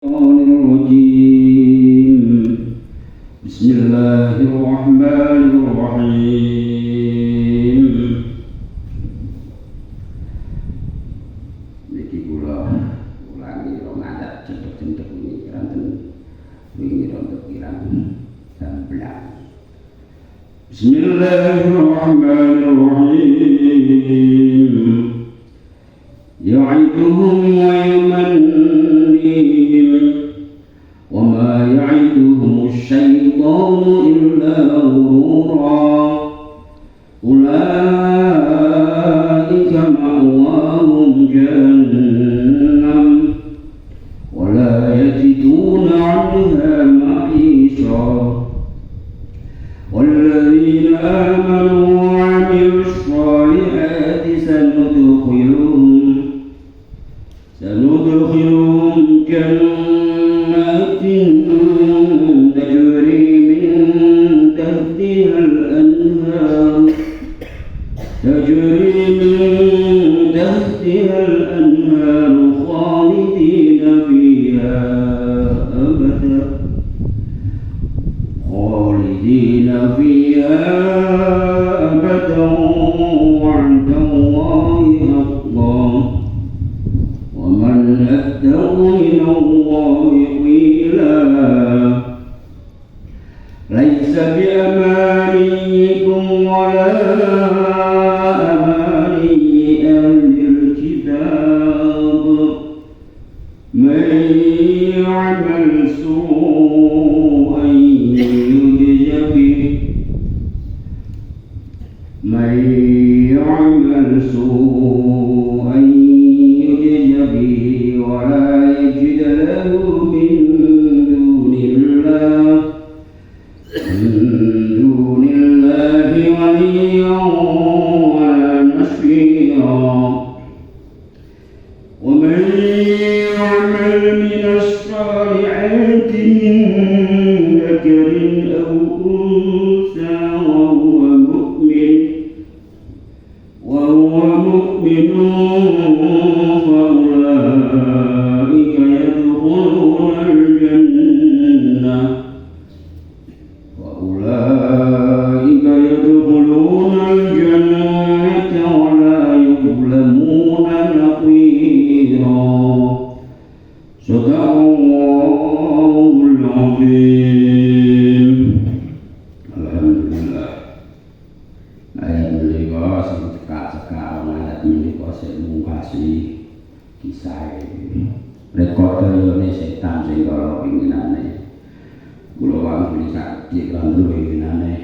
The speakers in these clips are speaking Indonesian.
Bismillahirrahmanirrahim. Niki kula ulangi rong adat cendhek-cendhek niki ranten wingi rontok kirang gamblang. Bismillahirrahmanirrahim. Ya'iduhum wa yumannihim wa ma ya'iduhum asy-syaitanu illa ghurura. Ulaika ma'wahum jahannam wa la yajiduna 'anha mahisa. Walladzina amanu wa 'amilus shalihati سندخلهم جنات تجري من تحتها الأنهار خالدين فيها أبدا وعد الله حقا ومن أصدق من الله قيلا. ليس بأمانيكم ولا أماني أهل الكتاب من يعمل سوءا يجز به ولا يجد له من دون الله وليا ولا نصيرا. ومن يعمل من الصالحات من ذكر أو أنثى وهو مؤمن فأولئك يدخلون الجنة ولا يظلمون نقيرا. صدق الله العظيم. Alhamdulillah. Ayat menika sing cekak-cekak ayat menika sing mungkasi kisah rekodene setan sing kala pinginane. Kula wangsul sakit lan duwe pinginane.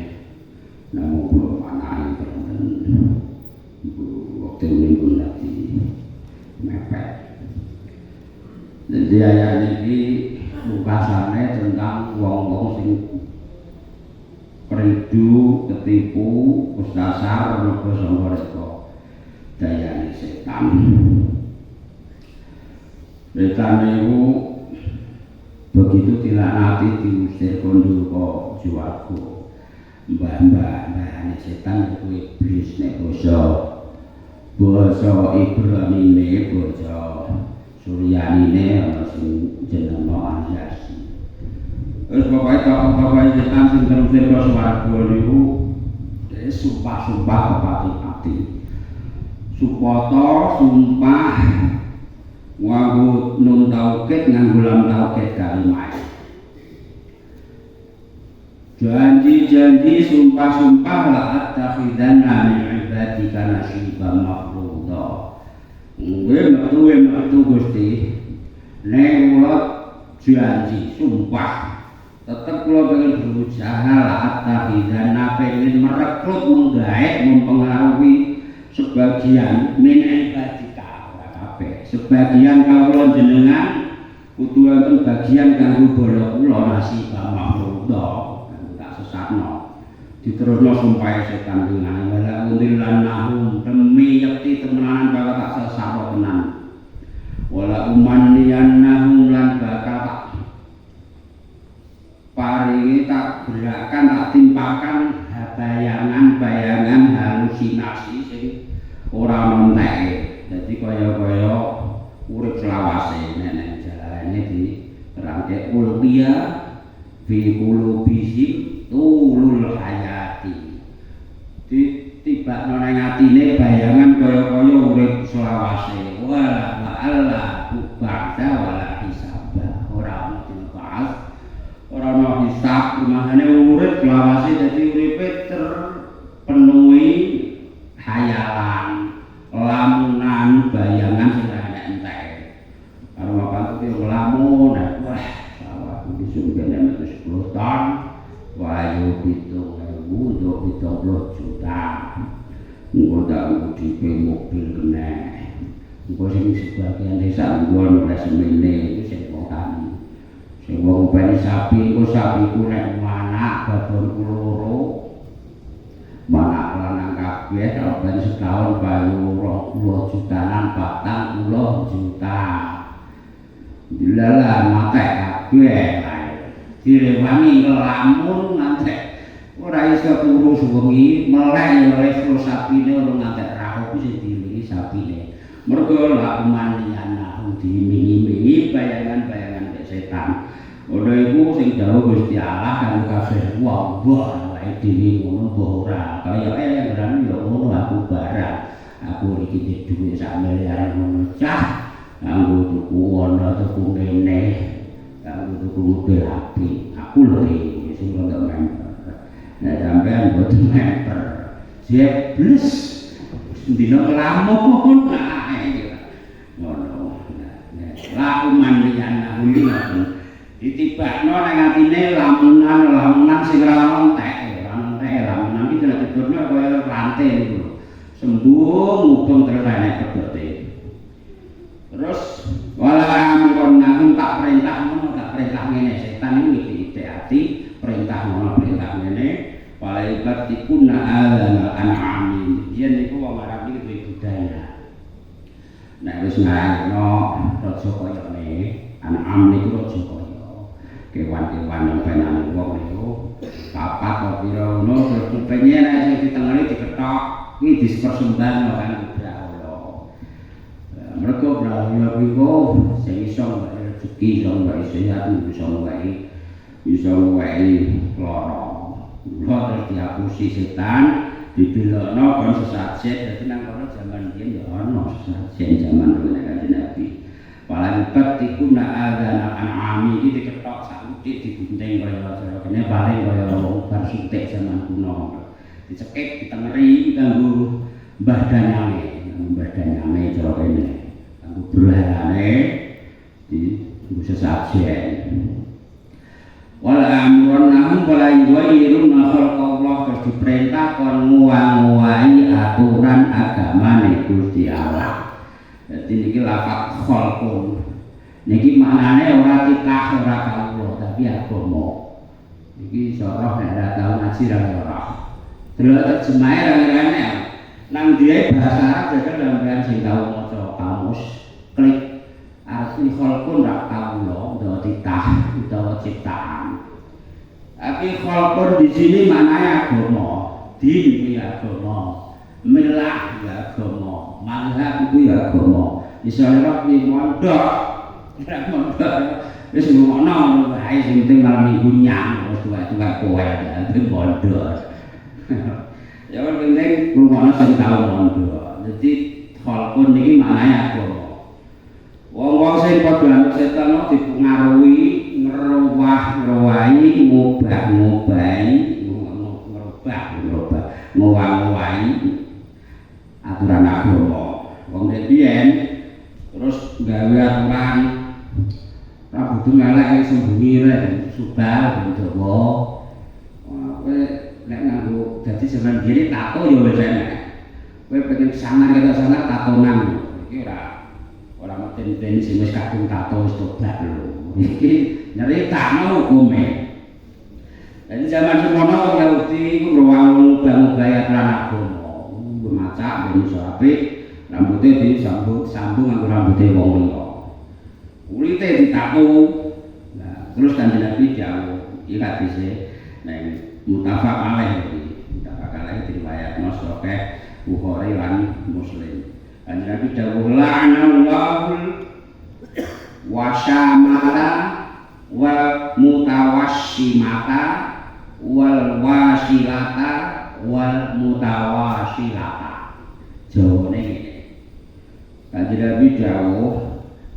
Namun kula panahi wonten wektu minggu lagi mepet. Jadi ayat iki mungkasane tentang wong-wong sing peridu, ketipu, pusasar, mergo sangka reka dayane setan. Setan itu begitu dilaknati diusir kondurka swarga. Mbah-mbah setan itu iblis nek basa Ibranine, basa Suryanine ana sing jenenge Anjasi. Terus pokoke tokoh-tokoh setan sing terusir ke swarga niku sumpah-sumpah kepati-pati. Supoto, sumpah nganggo nun taukid nganggo lam taukid kalimah. Janji-janji sumpah-sumpah la attakhidanna min ibadika nasiban mafruḍa. Metu Gusti. Nek kula janji sumpah tetap kula pengen berusaha la attakhidanna pengen merekrut menggaet mempengaruhi sebagian min ibadika kabeh. Sebagian kawula jenengan kudu wonten bagian kanggo bala kula nasiban mafruḍa. Diterusno sumpah setan dengan wala undilan nahum demi yakti temenan bakal tak sesaro tenan wala umanniyan nahum lan bakal tak paringi tak gerakan tak timpakan bayangan halusinasi sing ora mentek. Dadi kaya-kaya urip selawase nek jalane rangke ulqiya fi qulubihim tulul hayati ditibakno nang atine bayangan kaya-kaya urip selawase wala Allah ba'da wala hisaba ora ana dibahas ora ana hisab makane urip selawase dadi uripe terpenuhi hayalan lamunan bayangan sing ora entek karo mapan kuwi ngelamun wah sawah iki sungguh 10 tahun wayu 70 juta engko tak dipe mobil kena engko sing sebagian desa nggon oleh semene iku sing wong tani sing wong bani sapi engko sapi ku nek manak babon loro manak lanang kabeh kalau ben setahun bayu 20 jutaan 40 juta dilala mate kabeh direwangi ngelamun ngantek ora iso turu suwengi meleh oleh sapine ora ngantek rahu sing dilingi sapine mergo lakumaniana diiming-imingi bayangan-bayangan setan ora iku sing dawuh Gusti Allah karo kabeh wong wae dhewe ngono mbok ora kaya ngrene ya ngono aku barang aku iki duwe sak miliar ngono cah kanggo tuku ana tuku kene kanggo tuku mobil api aku lho sing ora member nek sampean boten member jebles dina lamun ngono laku mandian ngono ditibakno nang atine lamunan sing ora entek lamunan iki nek didurno kaya rantai niku sembung mubeng terus enek pedote terus wala amron nang tak perintah ngene setan iki ati perintah ngono perintah ngene walaikat tikuna alal an'ami yen niku wong Arab iki duwe budaya nek wis ngarepno raja kaya ngene an'am niku raja kaya kewan-kewan yang penane wong niku papat kok pira ngono terus pengen nek sing ditengeri diketok iki dispersembahno kan Allah mereka berahaya iku sing iso rezeki iso wae sehat iso wae lara terus diapusi setan dibelokno kon sesajen dadi nang kono jaman biyen ya ana sesajen jaman Kanjeng Nabi paling petikuna adzana an'ami iki diketok sakutik digunting kaya kene paling kaya bar sutik jaman kuno dicekik ditengeri kanggo mbah danyane cara kene kanggo berhalane di sesajen wal amrun nahum wala yuwairun khalqallah terus diperintah kon nguwang-nguwangi aturan agamane Gusti Allah. Dadi niki lafaz khalqun. Niki maknane ora titah ora kawula tapi agama. Iki soroh nek ora tau ngaji ra ora. Delok terjemahe ra ngene. Nang die bahasa Arab jaga sampeyan sing tau maca kamus klik arti khalqun ra kawula utawa titah utawa ciptaan. Tapi khalqun di sini maknanya agama, din itu agama, milah itu agama, mazhab itu agama. Misalnya di mondok, wis ngono wae sing penting malam minggu nyang tua-tua kowe di mondok. Ya penting ngono sing tau mondok. Jadi khalqun iki maknanya agama. Wong-wong sing padha setan dipengaruhi ngerowah-ngerowahi ngubah-ngubahi aturan agama wong biyen terus gawe aturan ra kudu ngelek sembunyi rek subal dawa kowe nek nganggo dadi jaman biyen tato ya wis enak kowe pengen sangar kata sangar tatonan iki ora meten-meten sing wis kadung tato wis tobat lho iki nyeritakno hukume. Jadi zaman semono wong Yahudi iku ngubah-ngubah aturan agama. Macak ben iso apik, rambuté disambung nganggo rambuté wong liya. Kulite ditato. Nah, terus Kanjeng Nabi dawuh, iki hadise nek mutafaq alaih iki. Mutafaq alaih diriwayatno sahih Bukhari lan Muslim. Kanjeng Nabi dawuh la'anallahu wa syamala wasimata wal wasilata wal mutawasilata. Jawane ngene. Kanjeng Nabi dawuh,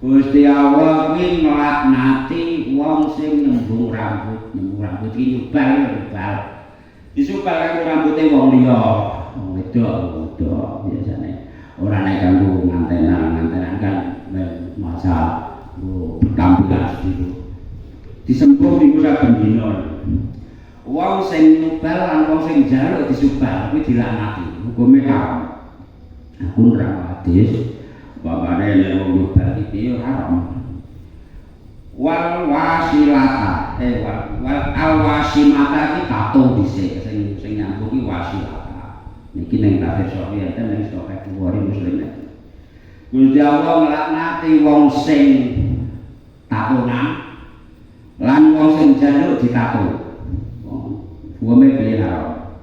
Gusti Allah kuwi nglaknati wong sing nembung rambut iki nyubal. Disubal karo rambuté wong liya, wong wedok biasane. Ora nek kanggo ngantenan kan masa tampilan sedhiru. Disembung niku saben dina. Wong sing nyubal lan wong sing njaluk disubal kuwi dilaknati. Hukume haram. Aku ora hadis, bapane nek wong nyubal iki haram. Wal wasilata wal awasimata iki tato dhisik sing nyambung iki wasilata. Niki ning tafsir Sahih enten ning Sahih Bukhari Muslim. Gusti Allah nglaknati wong sing tatonan lan wong sing njaluk ditato. Hukume piye haram.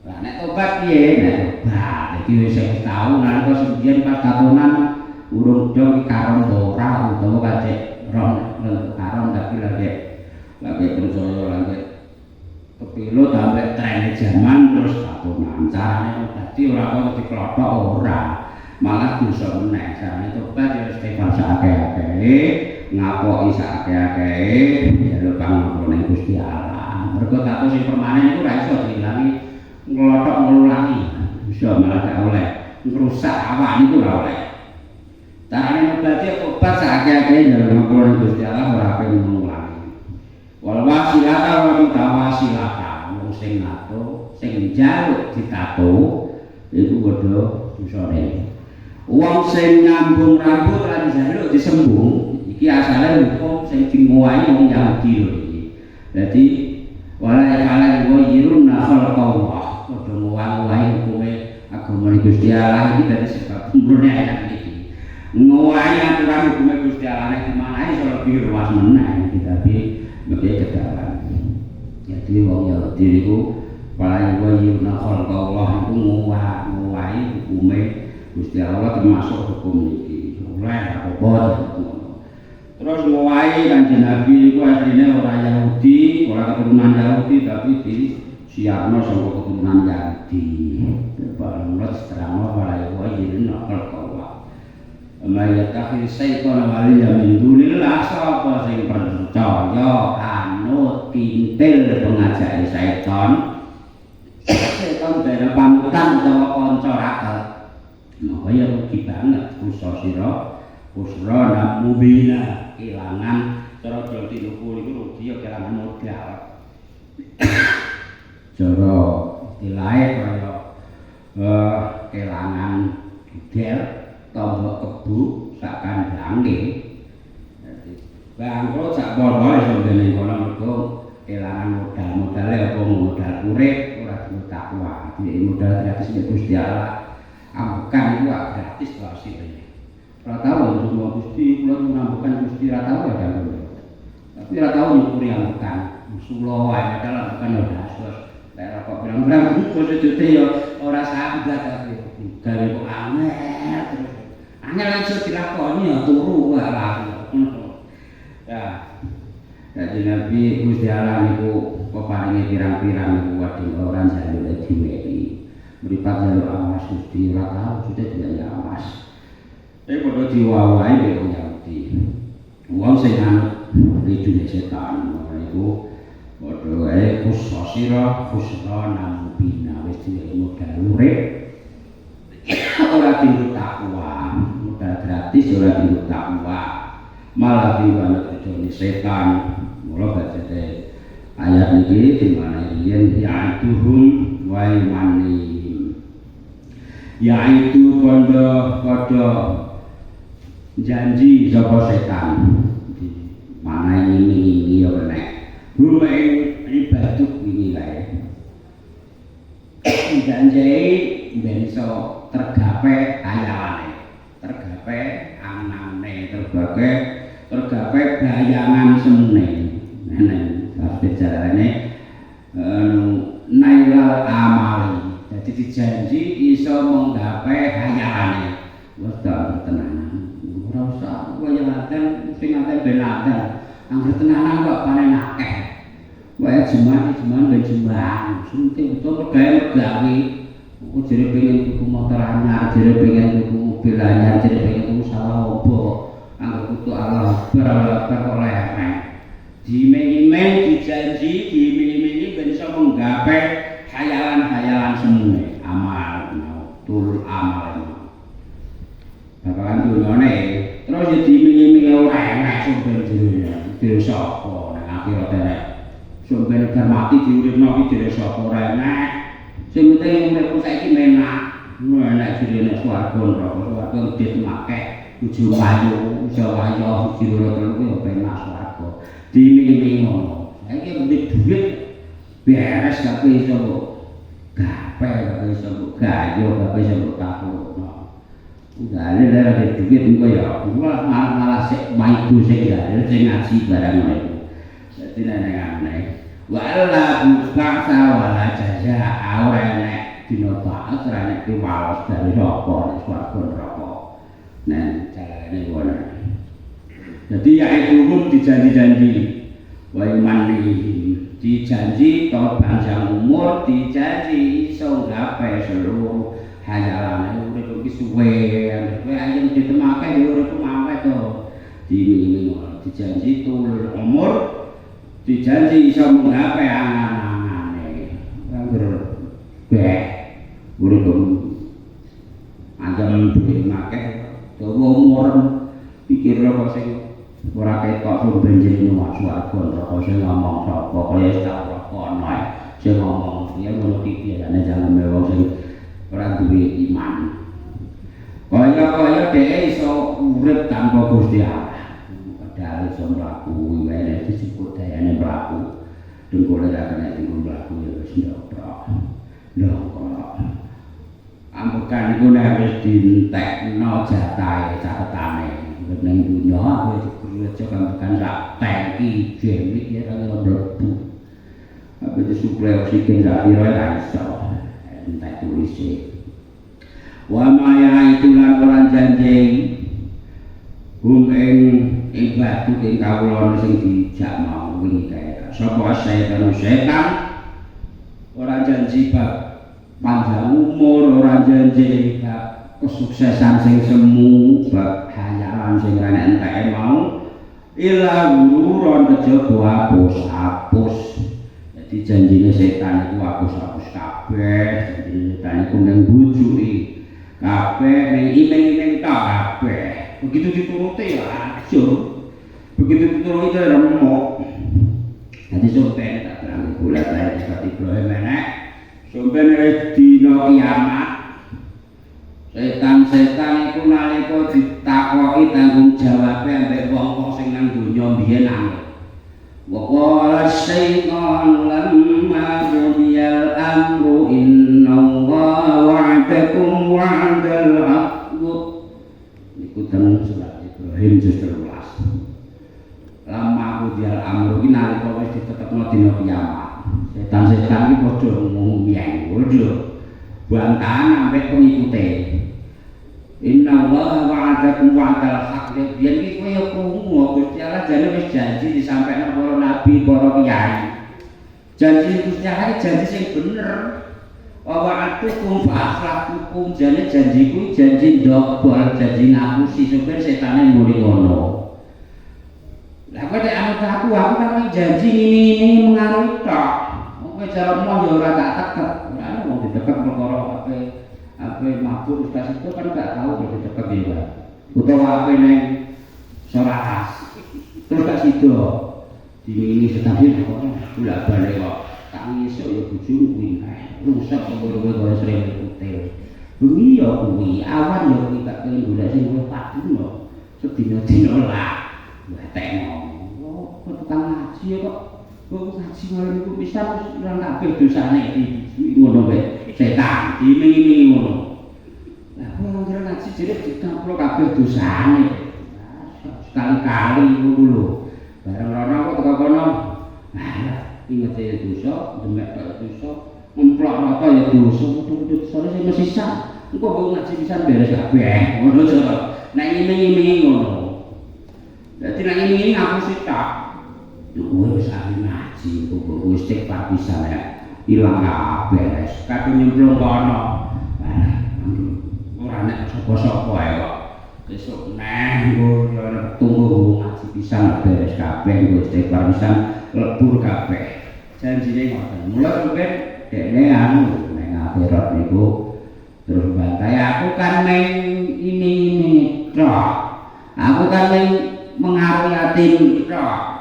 Lah nek tobat piye? Nek tobat iki wis tau nalika sebiyen pas tatonan urung dong karon ora utawa kacek ron karon tapi lagi percaya lagi kepilo sampai tren zaman terus tatonan carane dadi ora kok diklothok ora malah dosa meneh carane tobat ya istighfar sakake-akeh ngapoki sakake-akeh ya lho pangampune Gusti Allah mergo tato sing permanen iku ora iso diilangi nglothok ngulangi iso malah gak oleh ngrusak awak niku ora oleh. Carane ngobati obat sakake-akeh njaluk ngampura Gusti Allah ora pengen ngulangi. Wal wasilata wa mutawasilata wong sing nato, sing njaluk ditato iku padha dosane. Wong sing nyambung rambut lan njaluk disembung iki asale hukum sing dingowahi wong Yahudi lho iki. Dadi wala kala yiruna khalqallah padha ngowahi hukume agama Gusti Allah iki dadi sebab umurne ayat iki. Ngowahi aturan hukum Gusti Allah nek dimanahi iso lebih luas meneh tapi mesti kedalan. Jadi wong Yahudi niku paling wayuna khalqallah iku ngowahi hukume Gusti Allah termasuk hukum niki. Oleh apa terus ngowahi Kanjeng Nabi niku asline ora Yahudi, ora keturunan Yahudi tapi di siarno saka keturunan Yahudi. Bapak terangno paling wayuna khalqallah. Mayatakhir syaitan waliya min dunillah sapa sing percaya anut pintil pengajake syaitan dari panutan utawa kanca rakel maka ya rugi banget usra mubina kelangan cara dadi luhur iku rugi ya kelangan modal cara dilae kaya kelangan gel tombok kebu sak kandhange. Dadi bangkrut sak pol-pol iso dene kono mergo kelangan modale apa modal urip ora duwe takwa. Iki modal gratis ya Gusti Allah. Ambekan iku gratis to asline. Ora tau untuk Gusti kula ngambekan Gusti ora tau ya kan. Tapi ora tau nyukuri ambekan. Musulo wae dalan ambekan ora asus. Lek kok bilang-bilang iku sejute ya ora sambat tapi gawe kok angel terus angel langsung dilakoni ya turu wae lah. Ya. Jadi Nabi Gusti Allah niku peparinge pirang-pirang niku wading orang jaluk diwehi. Mripat jaluk awas Gusti ora tau sudah tidak awas. Tapi padha diwawahi wong Yahudi. Wong sing anut ridune setan niku padha wae khusira namubina wis dhewe modal urip ora tinggu takwa. Gratis ora tinggal takwa malah dibantu joni setan mula bacate ayat niki dimana yen ya'tuhum wa imanihim yaitu padha janji sapa setan mana ini ya nek rumah ibadah ini kae janji ben iso tergapai ayalane tergapai anane tergapai bayangan semene tapi carane nailal amali jadi dijanji iso menggapai hayalane wis tak tenanan ora usah kaya ngaten sing ngaten ben ngaten angger tenanan kok panen akeh Wae jemaah ben jemaah. Sunting utawa gawe. Aku jare pengen tuku motor anyar, jare pengen tuku mobil anyar, jare pengen tuku sawah opo. Anggo kutu Allah Akbar kok lereng. Diiming-iming dijanji, diiming-imingi ben iso menggapai hayalan-hayalan semune. Amal turun amal. Bakalan dunyane terus ya diiming-imingi ora enak sumben dunya. Dhewe sapa nang akhirat enek. Sumben mati diuripno iki dhewe sapa ora enak. Sing penting uripku saiki menak. Enak direne swarga neraka. Swarga ditemake tujuh ayu, iso ayu siji loro telu ya penak swarga. Diiming-imingi ngono. Saiki penting duit beres kabeh iso kok. Gape kabeh iso kok gayo kabeh iso kok takono. Gale dari duit engko ya malah sik maiku sing gale sing ngaji barang ngono. Dadi nek aneh wala buksa wala jaza ora nek dina taat ora nek piwales dari sapa nek swarga neraka. Nah, carane ngono. Dadi ya itu dijanji-janji. Wa iman dijanji to panjang umur, dijanji iso gawe seluruh hayalan urip iki suwe. Kowe ayo ditemake yo urip mawet to. Dijanji tulur umur, dijanji iso menggapai angan-angane. Angger beh urip anjam duwe akeh dawa umur pikir kok sing ora ketok sumben jenenge swarga neraka sing ngomong sapa kaya sak kono sing ngomong ya ngono iki biasane jangan mewah sing ora duwe iman. Kaya dhewe iso urip tanpa Gusti Allah. Padahal iso mlaku wae disebut dayane mlaku. Dengkule ra kena dinggo mlaku ya wis nyoprok. Lho kok ambekan iku nek wis dientekno jatahe catetane ning dunya aku kerja kan sak tangki jemik ya kan mlebu. Apa disuplai oksigen sak pira ra iso. Entek tulise. Wa maya itu lan ora janji ing ibadu ing kawula sing dijak mau wingi kae. Sapa setan ora janji bab panjang umur, ora janji bab kesuksesan sing semu, bab hayalan sing ora entek mau ila gururon kejaba hapus. Jadi janjine setan iku hapus kabeh, janjine setan iku nang bujuki kabeh ning iming-iming tok kabeh. Begitu dituruti ya ajur. Begitu dituruti remuk. Dadi sampeyan tak terang kula bae seperti Ibrahim enek. Sampeyan wis dina kiamat. Setan-setan iku nalika ditakoki tanggung jawabe ambek wong-wong sing nang donya biyen anggap. Wa qala syaitan lamma qudiyal amru innallaha wa'adakum wa'dal haqq. Niku teng surat Ibrahim juz 13. Lamma qudiyal amru iki nalika wis ditetepno dina kiamat. Setan-setan iki padha ngomong padha bantahan ambek pengikute. Innallaha wa'adakum wa'dal haqq. Yen iki kowe krungu Gusti Allah jane wis janji disampaikan para nabi, para kiai. Janji Gusti Allah janji sing bener. Wa wa'atukum fa akhlaqukum jane janjiku janji ndok janji ngapusi supaya setane muni ngono. Lah kok nek aku kan janji ngene-ngene mengaruhi tok. Kowe cara mau ya ora tak tekep. Ora wong ditekep perkara apa mabuk ustaz itu kan gak tahu kalau ditekep ya. Utawa apa ning sorakas. Terus gak sido. Dimingi setabil kok bolak-balik kok. Tangi iso ya bojomu kuwi. Rusak kowe kaya sering putih. Bengi ya kuwi, awan ya kuwi tak pengen golek sing kowe padune. Sedina-dina lah. Wah tengok. Oh, tukang ngaji kok. Kok ngaji malah niku pisan ora kabeh dosane iki ngono wae. Setan dimingi-mingi ngono. Lah kok ora ngaji jere ditamplo kabeh dosane. Sekali-kali ngono lho. Bareng rono kok teko kono. Nah, inget ya dosa, demek kok dosa, memplok rata ya dosa, kudu-kudu sore sing mesisan. Engko kok ngaji pisan beres kabeh. Ngono to. Nek iming-imingi ngono. Dadi nek iming-imingi ngapusi tak. Kowe wis ahli ngaji. ngaji kuwi istighfar pisan ya ilang kabeh kadung nyemplung kono ora nek sapa-sapa ae kok besok neh nggo ya tunggu ngaji pisan beres kabeh nggo istighfar pisan lebur kabeh janjine ngoten mula sampeyan dekne anu ning akhirat niku terus bantai aku kan ning ini tok aku kan ning mengaruhi yatim tok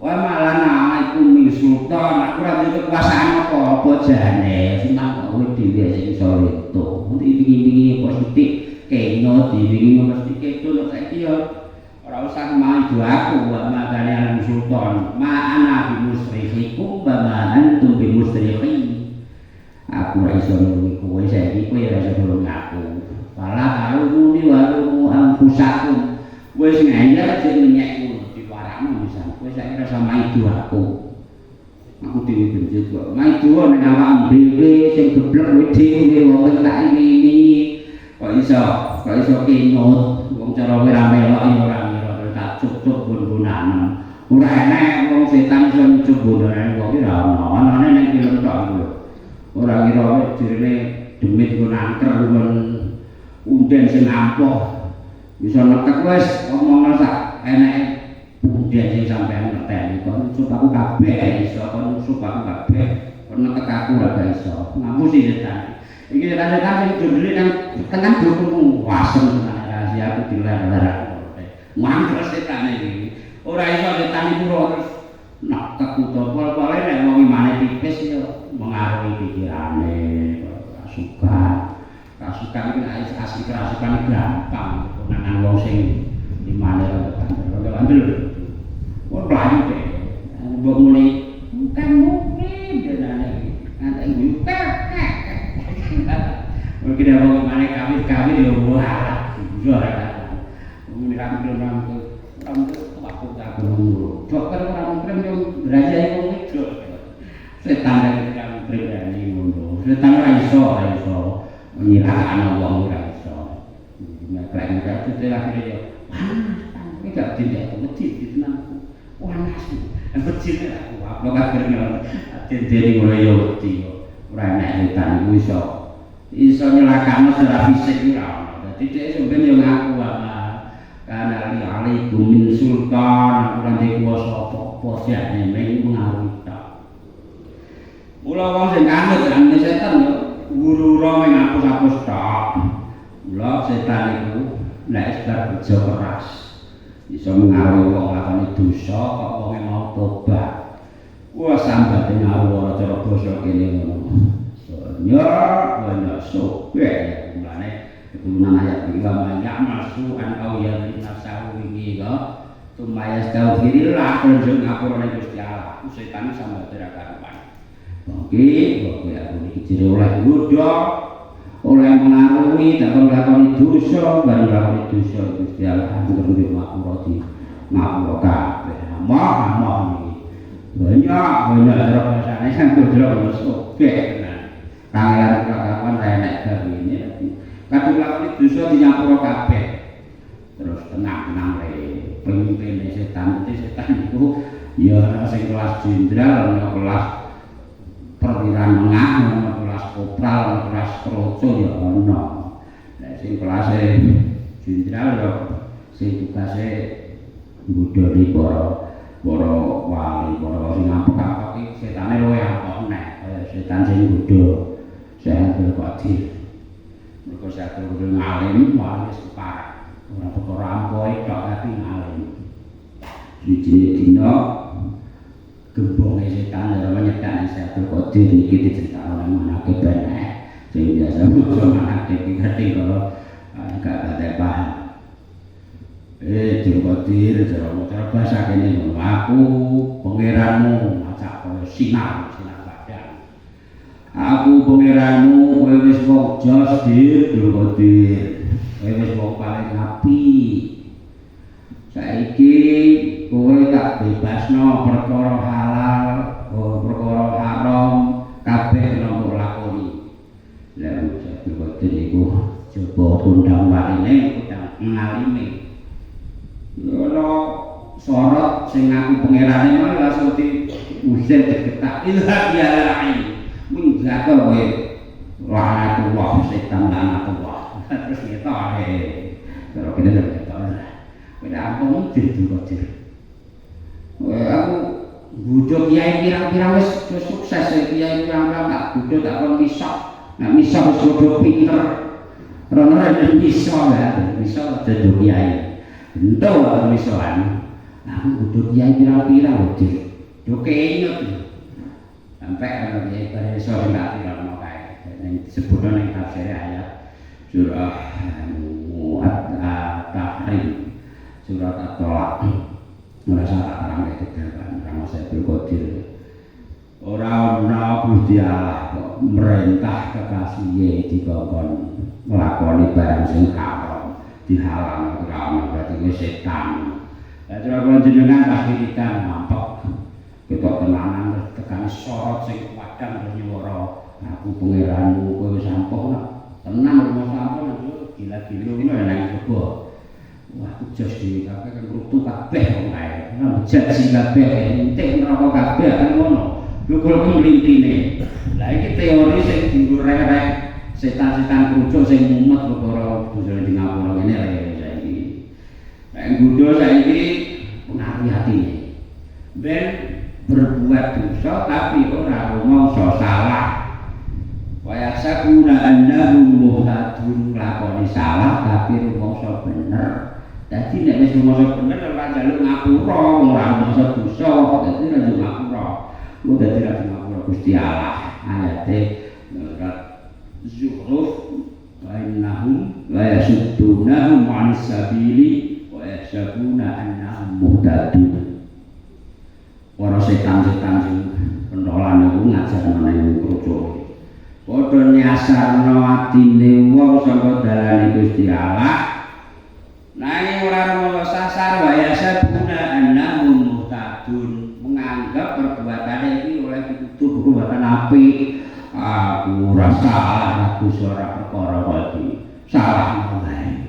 wah malah naiku min sultan aku ora duwe kekuasaan apa-apa jane senang kowe dhewe sing iso itu nanti iki positif kene diwingi mesti ketul saiki yo ora usah maju aku wa makane alam sultan ma ana bi musrihikum wa ma antum bi musrihi aku ora iso nulungi kowe saiki kowe ora iso nulungi aku pala karo muni walumu anfusakum wis nganyar sing menyekku diwarakmu bisa kowe saiki rasa maju aku dhewe benci kok maju ning awakmu dhewe sing geblek kowe dhewe wong tak ini kok iso kinut wong cara kowe ra melok ya ora ngira tak cucuk bun-bunan ora enek wong setan iso nyucuk bunan wong iki ra ono anane ning film tok iku ora ngira jirene demit ku nangker kon unden sing ampuh bisa nekek wis omong sak eneke unden sing sampean ngerteni kon nyucuk aku kabeh iso kon nyucuk aku kabeh kon nekek aku ora iso ngapusi setan iki setan sing dundule nang tenan dukungmu wasem tenan rahasia aku dilar-lar mangkel setan iki ora iso setan iku terus nekek utawa pol-pole nek wong imane tipis ya mengaruhi pikirane kasukan iki nek asli kerasukan gampang nang wong sing imane ora andel wong mlayu deh mbok muni bukan mungkin denane ngantek iki mungkin ada orang mana kawin ya wah ora muni rambut aku tak ngono dokter ora mungkin yo belajar iku wedok setan kan pribadi ngono setan ora iso nyilakane wong ora iso nek klien itu akhirnya yo ini gak tidak masjid di tenang panas masjid aku apa kabeh dene ngono yo wedi ora enak setan iku iso nyelakane secara fisik ora ono dadi dhek sampeyan yo ngaku karena alaikum min sultan ora ndek kuwasa apa-apa jane mung mengaruhi tok mula wong sing kanut kan setan yo guru ora menghapus-hapus tok mula setan iku nek sebab bejo keras iso mengaruhi wong lakoni dosa kok wong mau tobat wah sambate ngaruh cara basa kene ngono ya sobek mulane turunan ayat iki ya masu an au ya nasahu iki kok tumaya astaghfirullah kunjung ngapura ning Gusti Allah setan sama terakaruan oke kok aku iki jero oleh nggodha oleh mengaruhi tak nglakoni dosa bareng nglakoni dosa Gusti Allah nggih ngapura di ngapura kabeh mah iki banyak cara bahasane kan kudu sobek kangelan kawan renek gawene kadung lakoni dosa dinyapura kabeh terus tenang le pemimpin setan itu ya ana sing kelas jenderal ana kelas perwira menengah ana kelas kopral ana kelas kroco ya ana nek sing kelas jenderal ya sing tugase nggodhoni para wali para sing ngampek-ngampek iki setane luwih akeh nek setan sing nggodho saya berpati, mereka saya berguna ngalim, wali separah, orang perkara ampoi, tak tapi ngalim. Suci dino, gembongnya setan dalam menyetan saya berpati, ini kita cerita orang mana kebenar, saya biasa muncul mana kebenar, kalau agak ada paham. Berpati, cara bahasa kini, aku pengiranmu, macam sinar. Aku pangeranmu kowe wis kok jos dir Dir kowe wis wong paling apik saiki kowe tak bebasno perkara halal perkara haram kabeh nomor lakoni lha Dir iku coba tundang warine undang ngalime ngono sorot sing aku pangerane malah langsung Muslim tergetak ilhaq ya lain menjaga kowe laknatullah setan laknatullah terus ngetok kalau kita ngetok pada apa mungkin tuh aku bujuk kiai pirang-pirang wis sukses kiai pirang-pirang tak bujuk tak kon misah nak misah wis padha pinter rono nek misah ya misah dadi kiai ento misahan aku bujuk kiai pirang-pirang yo keinget sampai ana kiai bare iso ndak pirang kae ning disebutno ning tafsir ayat surah At-Tahrim surat At-Tolak merasa terang itu kan orang saya berkodir orang Gusti Allah kok merintah kekasih dikongkon melakoni barang sing haram dihalang ora berarti wis setan lah cara jenengan kahirikan mampek ketok tenanan tekan sorot sing padang nyuwara aku pangeranmu kowe sampun tenang rumah sampun gila-gila ngono nang kebo wah jos dhewe kabeh kan rutu kabeh wong ae ora jajih kabeh entek neraka kabeh kan ngono lho kok mlintine lah iki teori sing dienggo rek setan-setan krucuk sing mumet perkara bojone di ngapura ngene rek saiki nek nggodho saiki hati-hatine ben berbuat dosa tapi ora rumangsa salah wa yasabuna annahum muhtadun lakoni salah tapi rumangsa bener. Dadi nek wis rumangsa bener ora njaluk ngapura, ora rumangsa dosa, dadi ora njaluk ngapura. Ku dadi ra ngapura Gusti Allah. Ayate surat Zuhruf wa innahum la yasuddunahum 'anis sabili wa yahsabuna annahum muhtadun. Para setan-setan sing pentolan niku ngajarno ning krucuk. Padha nyasarno atine wong saka dalane Gusti Allah. Nanging ora rumangsa sasar wa yasabuna annahum muhtadun menganggap perbuatane iki oleh dituduh perbuatan apik. Aku ora salah, aku ora perkara iki. Salah wae.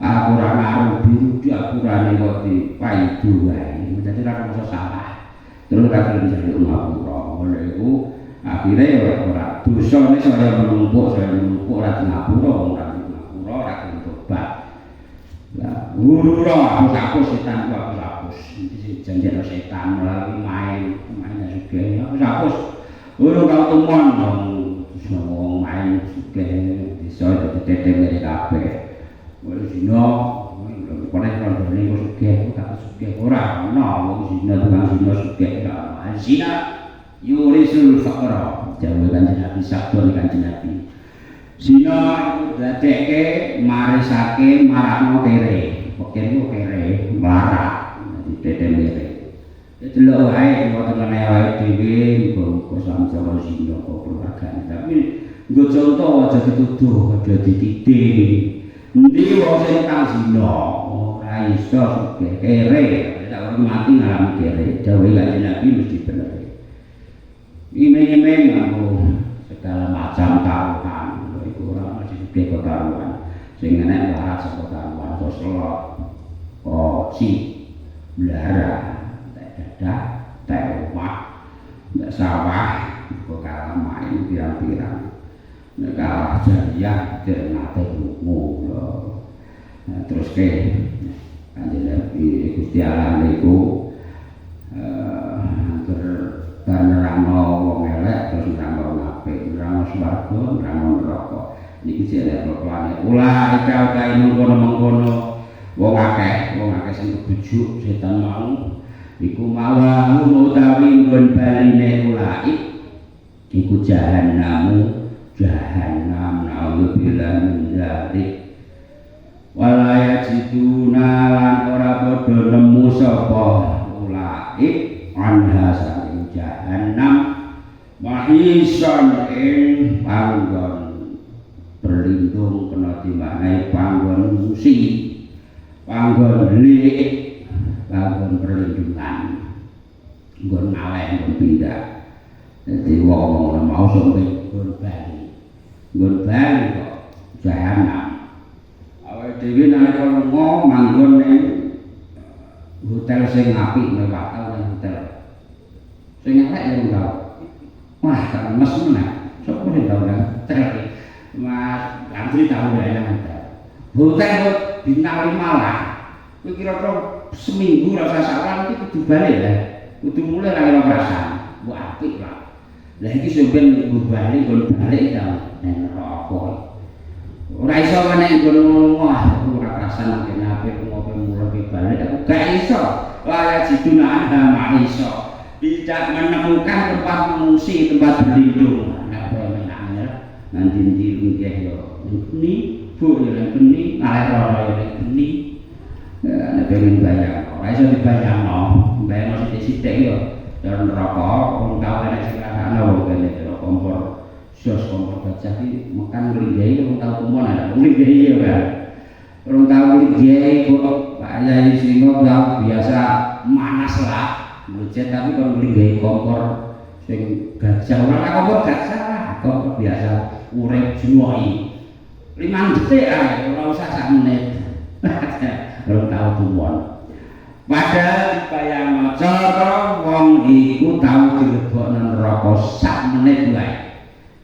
Aku ora ngarubi, aku ora ngerti paidu wae. Dadi ora rumangsa salah. Terus ora bisa ngapura. Ngono iku akhire ora dosane saya menumpuk ora ngapura, ora ngapura, ora tobat. Lah, ora hapus setan ku hapus. Iki janjene setan melalui main sugih. Hapus. Ora kau tumon wong main sugih bisa ditetek mere kabeh. Wis dino konek rondone kok sugih kok sugih ora ana wong zina tukang zina sugih ora. Zina yurisul faqra. Jawa Kanjeng Nabi sabda Kanjeng Nabi. Zina iku dadekke marisake marakno kere. Kere kere marak dadi mere. Delok wae wonten ngene wae dhewe kok sampeyan zina kok keluargane. Tapi nggo contoh aja dituduh, aja dititih. Endi wong sing kang zina ora iso sugih kere, nek ora mati ngalami kere. Jawa Kanjeng Nabi mesti bener. Imeng-imeng aku segala macam taruhan iku ora mesti sugih kok taruhan. Sing enek larat saka taruhan kok selok, kok blara, dadah, omah, ndak sawah, kok kalah main pirang-pirang. Nek kalah jariah nate krungu lho. Terus ke Kanjeng Nabi Gusti Allah niku nerangno wong elek terus nerangno wong apik, nerangno swarga, nerangno neraka. Niki jere proklame. Ulah ika mengkono wong akeh sing kebujuk setan mau iku mawa utawi nggon baline ulai iku jahannam naudzubillah min dzalik. Wala yajiduna lan ora padha nemu sapa ulai anha saking jahannam mahisan ing panggon berlindung kena dimaknai panggon musi panggon lik panggon perlindungan nggon ngaleh nggon pindah. Dadi wong mau sampe nggon bali kok jahannam awake dhewe nalika lunga manggon ning hotel sing apik mewah hotel Sing elek ya ora. Wah, kan mes meneh. Sopo sing tau nang terus. Mas antri tahu ya nang. Hotel bintang 5 lah. Kuwi kira-kira seminggu rasa sawan iki kudu balik ya. Kudu mulai ra kira perasaan. Mbok apik lah. Lah iki sampeyan bali kon balik ta nang neraka. Ora iso meneh kon wah ora perasaan kene apik ngopo mulai balik aku gak iso. Wah jiduna anda iso. Tidak menemukan tempat mengungsi, tempat berlindung. Nek menangnya nanti ndi nggih yo. Ini bu ya ini ngalih ora ya ini. Nek pengen bayang, ora iso dibayangno. Bayangno sithik-sithik yo. Dan neraka, wong tau nek sing rasakno wong kene kompor. Sos kompor gajah iki mekan nglinggahi wong tau kumon ana nglinggahi ya kan. Wong tau nglinggahi kok Pak Yai Singo biasa manas lah. Bujet tapi kalau nglinggahi kompor sing gajah ora kompor gajah kompor biasa urip juwoi 5 detik ae ora usah sak menit. Ora tau kumon. Padahal dibayangno cara wong iku tau dilebokno neraka sak menit wae.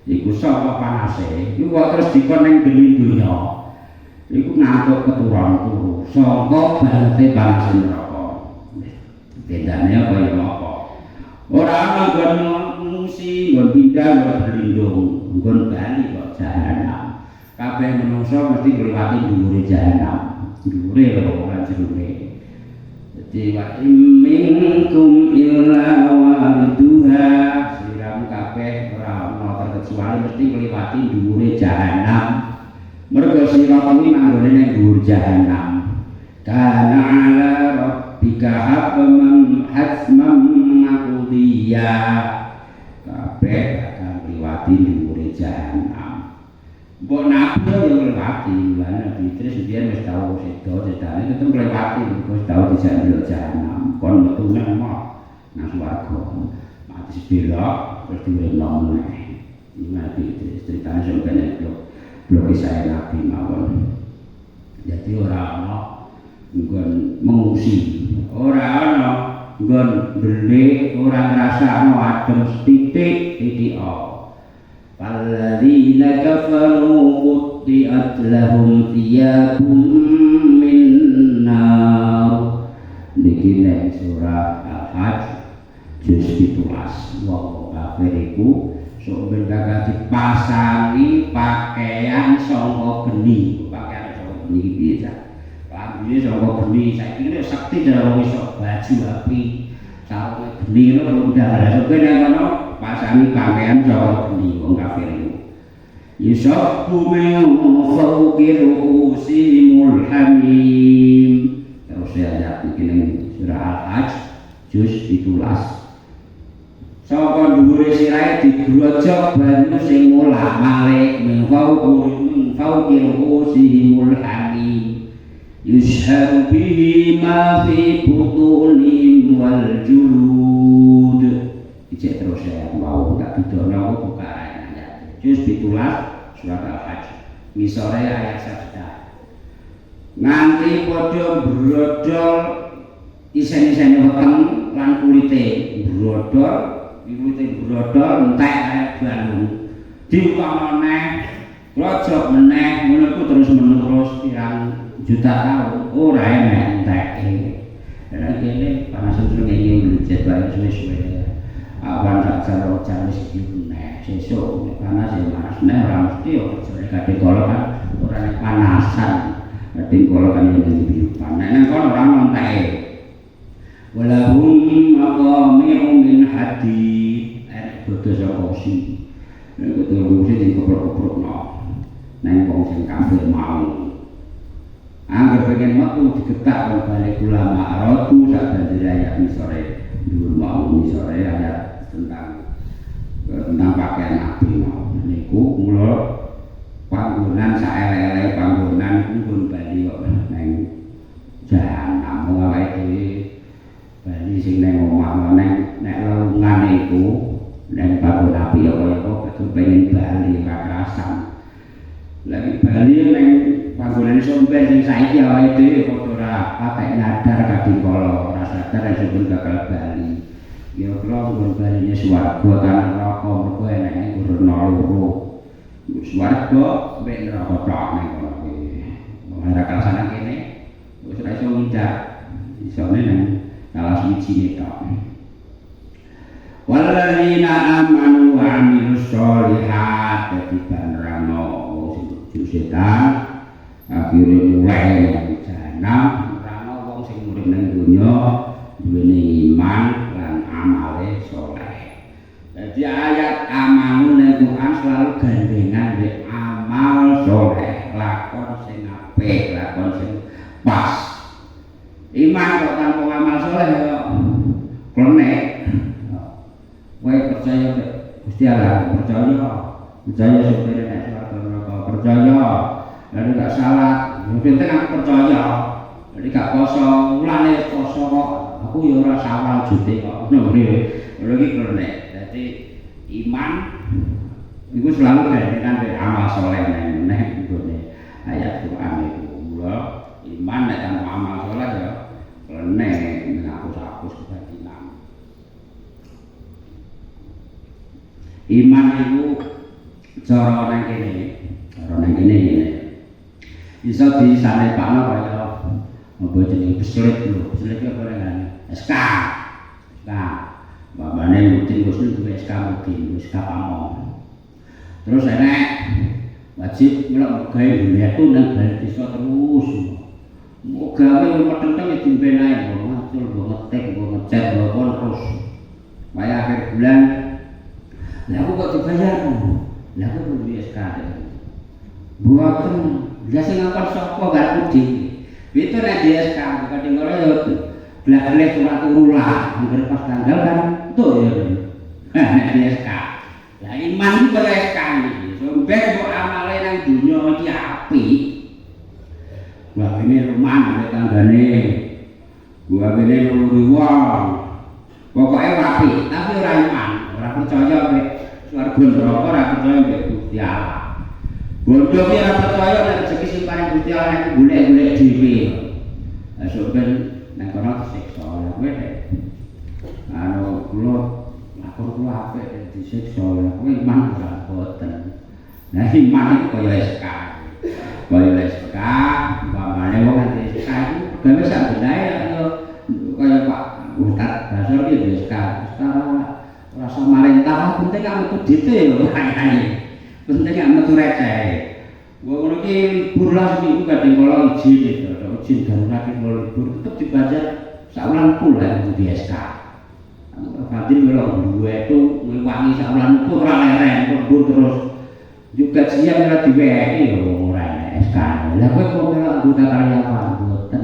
Iku sapa panase? Iku kok terus dikon ning geni donya. Iku ngantuk keturun turu. Saka balete panase neraka. Bedane apa ya apa? Ora ana nggon ngungsi, nggon pindah, nggon berlindung, nggon bali kok jahanam. Kabeh menungso mesti ngliwati dhuwure jahanam. Dhuwure karo ora jerone. Dadi wa minkum illa wariduha siram kabeh ora ana terkecuali mesti ngliwati dhuwure jahanam. Mergo sira kuwi manggone ning dhuwur jahanam. Kana ala rabbika hatman maqdiya. Kabeh akan ngliwati dhuwure jahanam. Mbok nabi yo ngliwati, Nabi Idris biyen wis tau sedo, sedane tetep ngliwati, wis tau dijak ndelok jahanam. Kon metu nang swarga. Mati sebelok terus diuripno meneh. Iki Nabi Idris ceritane sampeyan blok kisah Nabi mawon. Jadi ora ana nggon mengungsi, ora ana nggon beli, ora ngrasakno adem sithik titik. Alladzina kafaru qutti'at lahum thiyabun min nar. Niki nek surah Al-Hajj juz 17. Wong kafir iku sok ben kagak dipasangi pakaian saka geni. Pakaian saka geni iki piye ta? Pamane saka geni saiki nek sakti dalam iso baju api. Sarung geni lho udah sok ben ngono pasangi pakaian saka geni wong kafir iku. Yusabbu min fawqi ru'usimul hamim. Terus ayat iki ning surah Al-Hajj juz 17. Saka dhuwure sirahe digrojok banyu sing mulak malik min fawqi ru'usimul hamim. Yushabu bihi ma fi butunihim wal julud. Ijek terus ya mau tak didono buka juz 17 surat Al-Hajj ngisore ayat 1. Nganti padha brodol isen-isene weteng lan kulite brodol entek kaya balung diumpama neh rojok meneh ngono terus menerus pirang juta tahun ora enek enteke. Lan kene panasan srengenge lujet bae suwe-suwe. Awan sak jaro jamis iki sesuk panas ya panas nek ora mesti yo kadhe kala kan ora nek panasan kadhe kala kan yo iki panas nek kono ora ngonteke walahum maqami'u min hadid bodo saka si nek bodo sing dikoprok-koprokno nang wong sing kafir mau angger pengen metu digetak balik ulama aradu sak banjir ayat misore dhuwur mau misore ayat tentang pakaian Nabi mau niku mula panggonan saelek-elek panggonan pun Bali kok nang jahanam awake dhewe Bali sing nang omah nang nek lelungan iku nang panggon Nabi kaya kok pengen Bali kekerasan lagi Bali nang panggonan somben sing saiki awake dhewe padha ora patek nyadar kadikala ora sadar sebut bakal Bali kira-kira nggon barine swarga kan neraka mergo enake urna loro. Swarga mek neraka tok ning kono kuwi. Ora kasane kene wis ora iso ngincar. Isone nang salah siji tok. Walladzina amanu wa amilus sholihat ketiban rano sing setan akhire mulai jahanam rano wong sing urip nang donya duweni iman lan amale saleh. Dadi ayat amanu ning Quran selalu gandengan mek amal saleh, lakon sing apik, lakon sing pas. Iman kok tanpa amal saleh kok klenek. Kowe percaya Gusti Allah, percaya supaya nek swarga neraka, percaya. Lalu gak salah, yang penting aku percaya. Jadi gak poso, mulane poso kok. Aku ya ora sawal jute kok. Ngono iki klenek. Dadi iman iku selalu gandengan karo amal saleh neh nggone ayat Quran iku. Mula iman nek tanpa amal saleh ya klenek menghapus-hapus kebatilan. Iman itu cara nang kene ngene. Iso disanepakno kaya apa jenenge beslet lho. Beslet apa ngene? SK. Babane rutin Gusti duwe SK rutin, SK pamong. Terus enek wajib melok gawe itu nang bal desa terus. Mau gawe meteng-meteng dimbenae, ngacul, ngetek, ngecat, terus. Supaya akhir bulan lah aku kok dibayar lah aku duwe SK buatan biasa ngakon sapa gak kudi itu nek di SK kadang ora yo blak-blek surat urulah angger pas tanggal kan tuh ya nek di SK lah iman iki kaya SK iki sampe kok amale nang dunya iki apik gua ini rumah nek tanggane gua ini nulungi wong pokoke apik tapi ora iman ora percaya nek swarga neraka ora percaya nek Gusti Allah. Bodoh ki ora percaya nek rezeki sing paring Gusti Allah nek golek-golek dhewe. Lah sok ben nek kono disiksa lha kowe nek kula lakon kula apik disiksa lha kowe iman ora boten. Nah iman iku kaya SK. Kaya SK, umpamane wong nang SK iku gawe sak benae kaya Pak Ustaz Basor iki SK. Rasa marentah penting gak metu dite lho kayane. Penting gak metu receh. Wong ngono ki libur lah seminggu kadang kala izin itu, izin darurat iki libur tetep dibayar saulan full lah di SK. Fadil kalau duwe itu ngewangi saulan full ora leren libur terus. Juga siang ora diwehi lho ora SK. Lah kowe kok ora anggota karyawan mboten.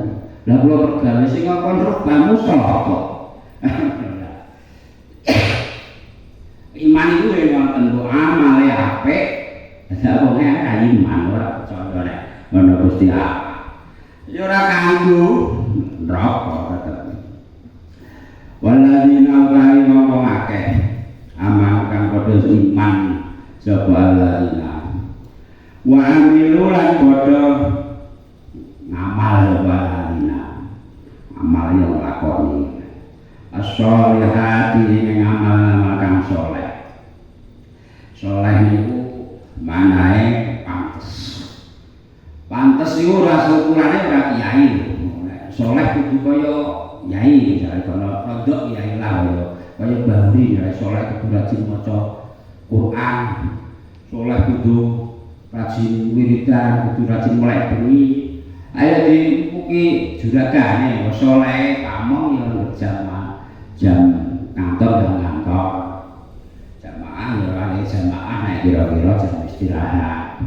Lah kula pergawe sing ngkon rebamu sapa? Iman itu wonten kok amale apik. Lah wong nek iman ora percaya nek ngono Gusti Allah. Ya ora kanggo neraka tetep. Walladzina utawi wong akeh amal kang padha iman sapa alladzina. Wa amilu lan padha ngamal sapa alladzina. Amal yang lakoni. As-sholihati ing amal-amal kang saleh. Saleh niku manahe pantes. Pantes iku ora ukurane ora kiai lho. Saleh kudu kaya yai, jare kono rodok yai lah kaya Bahri ya saleh kudu rajin maca Quran. Saleh kudu rajin wiridan, kudu rajin melek bengi. Ayo dipuki juragane saleh pamong ya jamaah jam kantor dan kantor jamaah ya ora jamaah nek kira-kira jam istirahat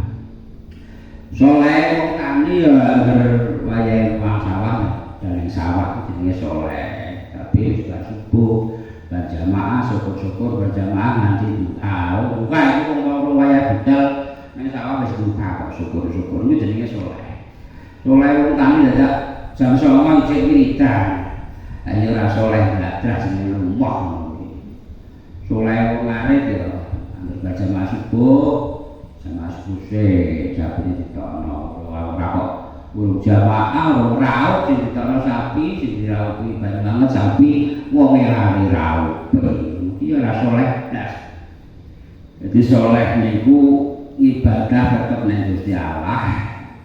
saleh wong tani ya wayahe wong sawah dan sawah jenenge saleh tapi sudah subuh dan jamaah syukur-syukur berjamaah nanti duha duha itu wong wayah budal nek sawah wis duha kok syukur-syukur itu jenenge saleh saleh wong tani dadak jam 09.00 isih wiridan. Ayo ora saleh bladras sing lumah. Saleh wong arep ya anggere baca masuk jamaah subuh se jabine ditokno ora kok urung jamaah urung raut sing ditono sapi sing diraupi banyak banget sapi wong lari raut iki ora saleh blas. Jadi saleh niku ibadah tetep ning Gusti Allah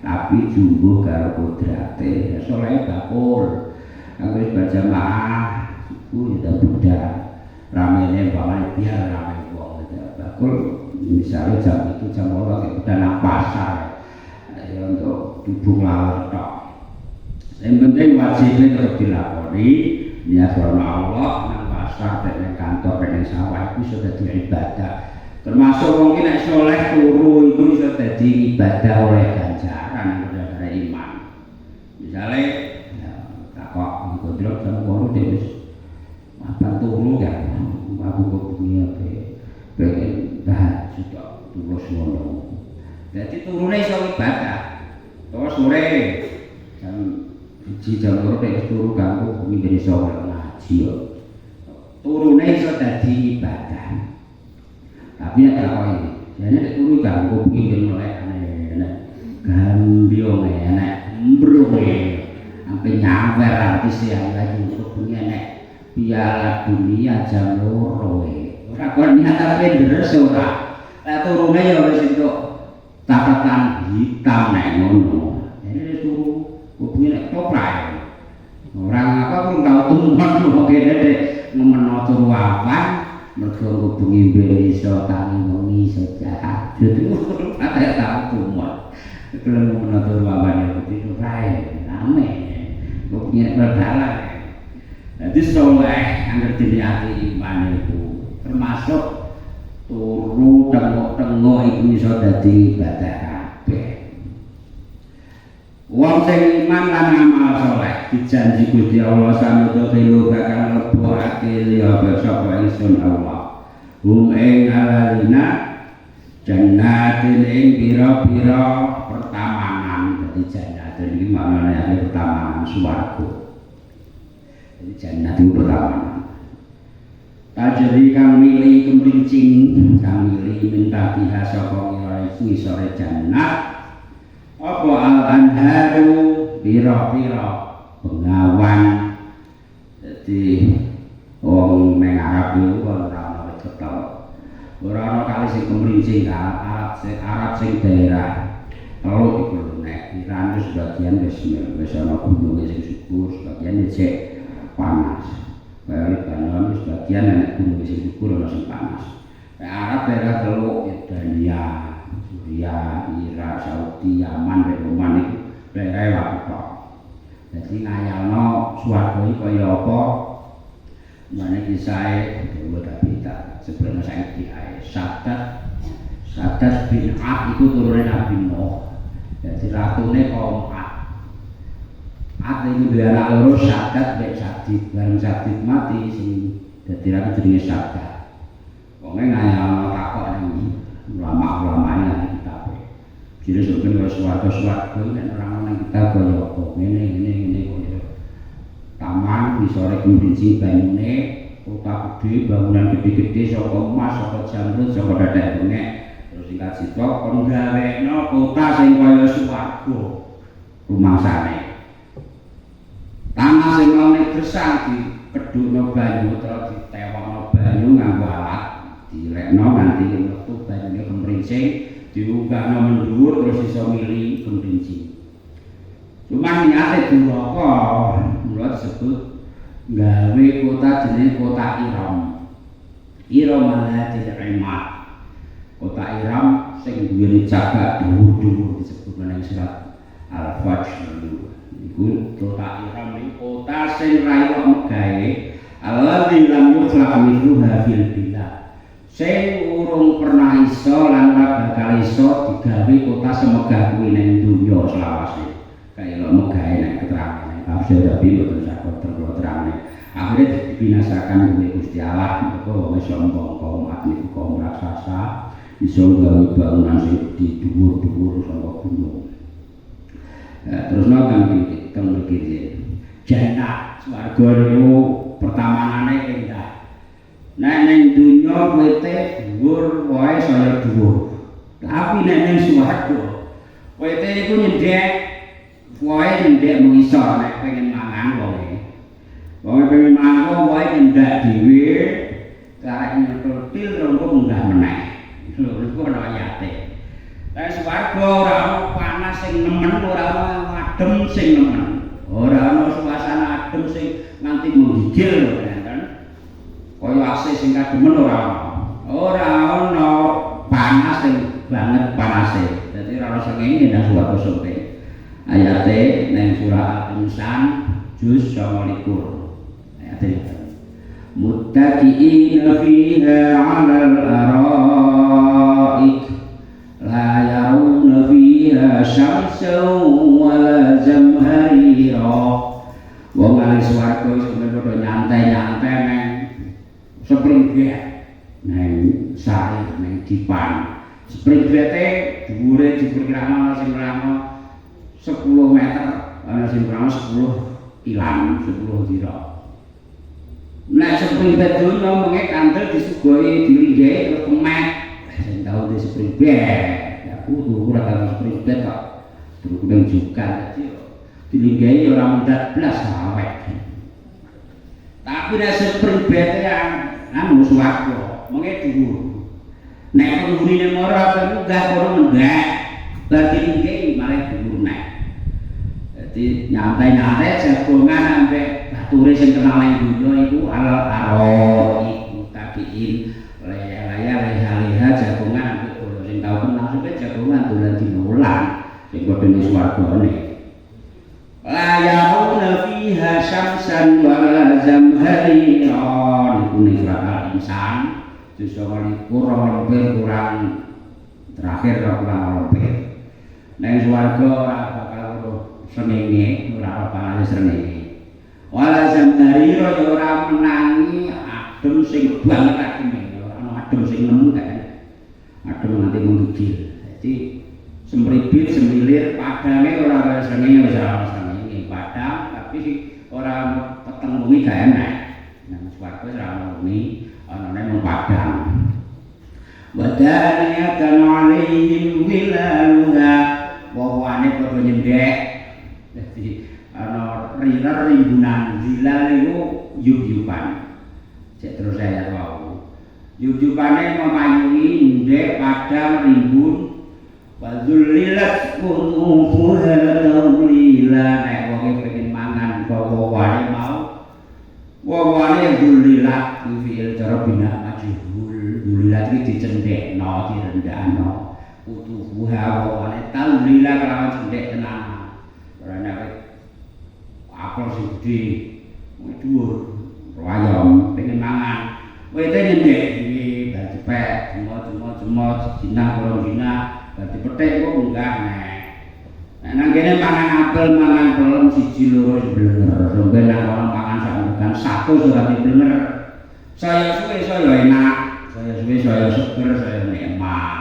tapi jumbuh karo kudrate. Saleh bakul kanggo berjamaah iku ya budal ramene bawane biar rame wong bakul misalnya jam itu jam 8 kita nang pasar ya untuk dubung laut tok. Yang penting wajibnya terus dilakoni niat karena Allah nang pasar dan kantor dan sawah itu sudah jadi ibadah. Termasuk mungkin nek soleh turu itu bisa jadi ibadah oleh ganjaran gara-gara iman. Misalnya takok nggodrok jam 8 wis mapan turu ya aku kok begini pengen tahajud terus ngono. Jadi turune iso ibadah. Terus sore jam 1 jam 2 nek turu kanggo mimpi iso ngaji yo. Turune iso dadi ibadah. Tapi nek kok iki, jane nek turu kanggo mimpi melek enak. Gambio enak, mbroke. Sampai nyamper artis yang lagi untuk enak. Piala dunia jam 2 ora kon niat tapi deres ora. Lah turune ya wis entuk catatan hitam nek ngono. Jadi turu kudu nek toprak. Orang apa pun tau tumon kok kene ngemeno turu awan mergo kudu ngimpi iso tangi wengi iso jahat. Jadi ate tau tumon. Kelem ngemeno turu awan ya kudu rae rame. Kok nyek berdalan. Jadi soleh yang dilihat iman itu termasuk turu tengok-tengok itu bisa jadi ibadah kabeh. Wong sing iman lan amal soleh dijanji Gusti Allah samudya telu bakal lebokake liya sapa ingsun Allah. Hum ing alalina jannatin ing pira-pira pertamanan. Jadi jannatin iki maknane pertamanan swarga. Jannah itu pertama. Tajri kang milih kemrincing kang milih minta pihak saka ngira iki sore jannah. Apa al-anharu pira-pira bengawan. Jadi wong ning Arab iku ora ana ketol. Ora ana kali sing kemrincing Arab sing daerah Teluk iku nek Iran sebagian wis ana gunung sing subur sebagian cek panas. Kayak Lebanon sebagian anak gunung sing subur ana sing panas. Arab daerah Teluk Jordania, Syria, Irak, Saudi, Yaman, Oman itu daerah waktu. Jadi ngayalno swarga iki kaya apa? Mane kisahe dewe kapita sebelum saiki ae Sadat bin Ad itu turune Nabi Nuh. Jadi ratune kaum Ad. Ad itu dua anak loro Sadat mek Sadid, bareng Sadid mati sing dadi ratu jenenge Sadat. Wonge ngayalno takok ning ulama-ulamane kitab. Jadi sebenarnya swarga-swarga nek ora ana kitab kaya apa ngene kaya taman misore kumpulsi banyune kota gede bangunan gede-gede saka emas saka jamrut saka dadak bengek terus singkat sito kon gawekno kota sing kaya swarga rumangsane tanah sing ana gersang di kedhukno banyu terus ditewokno banyu nganggo alat dilekno nganti metu banyune kemrincing diunggahno mendhuwur terus iso mili kemrincing. Cuma niate duraka mula disebut gawe kota jenenge kota Iram. Iram alatil imad. Kota Iram sing duweni cagak dhuwur-dhuwur disebut nang surat Al-Fajr. Iku kota Iram iki kota sing ra iso megawe alladzi lam yukhlaq mithluha fil bilad. Sing urung pernah iso lan ora bakal iso digawe kota semegah kuwi ning donya selawase. Kaya lo megawe nek keterangan tafsir tapi boten sakit terang. Akhirnya dibinasakan oleh Gusti Allah mergo wong sombong kaum niku kaum raksasa iso gawe bangunan sing dhuwur-dhuwur saka gunung. Terus nang iki jannah swarga niku pertamanane endah. Nek ning dunya wite dhuwur wae saya dhuwur. Tapi nek ning swarga wite iku nyendhek Woe ndek mengisor nek pengen mangan wonge. Wonge pengen mangan woe ndak dhewe karek nyetul til rongko munggah meneh. Lho iku ana ayate. Lah swarga ora ana panas sing nemen, ora ana adem sing nemen. Ora ana suasana adem sing nganti menggigil lho enten. Kaya AC sing kademen ora ana. Ora ana panas sing banget panase. Dadi ora ana sengenge nang swarga sampe. Ayate nang surah Al-Insan juz 29. Ayate muttaqiina fiha 'alal araik la yarawna fiha syamsan wala zamharira. Wong nang swarga wis padha nyantai-nyantai nang springbed nang sari nang dipan. Springbed-e dhuwure diperkirakan sing rano 10 meter, ana sing kurang 10 ilang, 10 dira. Nek springbed donya mengke kandel disuguhi dilinggahi terus kemek. Sing tau di springbed, aku ora tau springbed kok. Berhubung juga dadi dilinggahi ora mudat blas awet. Tapi nek springbed anu swarga, mengke dhuwur. Nek penghunine mara munggah kono mendak, dadi dilinggahi malah dhuwur nek. Jadi nyantai-nyantai jagongan sampai bature sing kenal ning dunya iku al-aro iku tabiin leha-leha jagongan sampai bolo sing tau kenal sampai jagongan dolan dinolan sing padha ning swargane. La yarawna fiha syamsan wala zamharira niku ning surat Al-Insan juz 29 kurang terakhir kurang lebih. Ning swarga ora srengenge ora apa-apa srengenge. Wala zamharira ya ora menangi adem sing banget ademe, ora ana adem sing nemu kan. Adem nanti menggigil. Jadi semribit semilir padange ora kaya srengenge wis ora srengenge padang tapi ora peteng wengi gak enak. Nang swarga ora ana wengi, anane mung padang. Wadaniyatan 'alaihim wilaluha wawane padha nyendhek. Jadi ana rimbunan zilal itu yub-yuban. Cek terus saya tahu. Yub-yubane memayungi ndek padang rimbun wa dzullilat qutufuha tawlila. Nek wong pengen mangan wawane mau. Wawane dzullilat fi'il cara bina majhul. Dzullilat iki dicendhekno, direndahno. Qutufuha wawane tawlila kelawan cendhek tenan. Karena apel sing gedhe dhuwur wayang pengen mangan wete nyendhek iki bar cepet cemot dina karo dina bar dipethik kok munggah nek nang kene mangan apel mangan pelem siji loro blenger sampe nang orang mangan sampeyan 100 ora blenger saya suwe saya enak saya suwe saya seger saya nikmat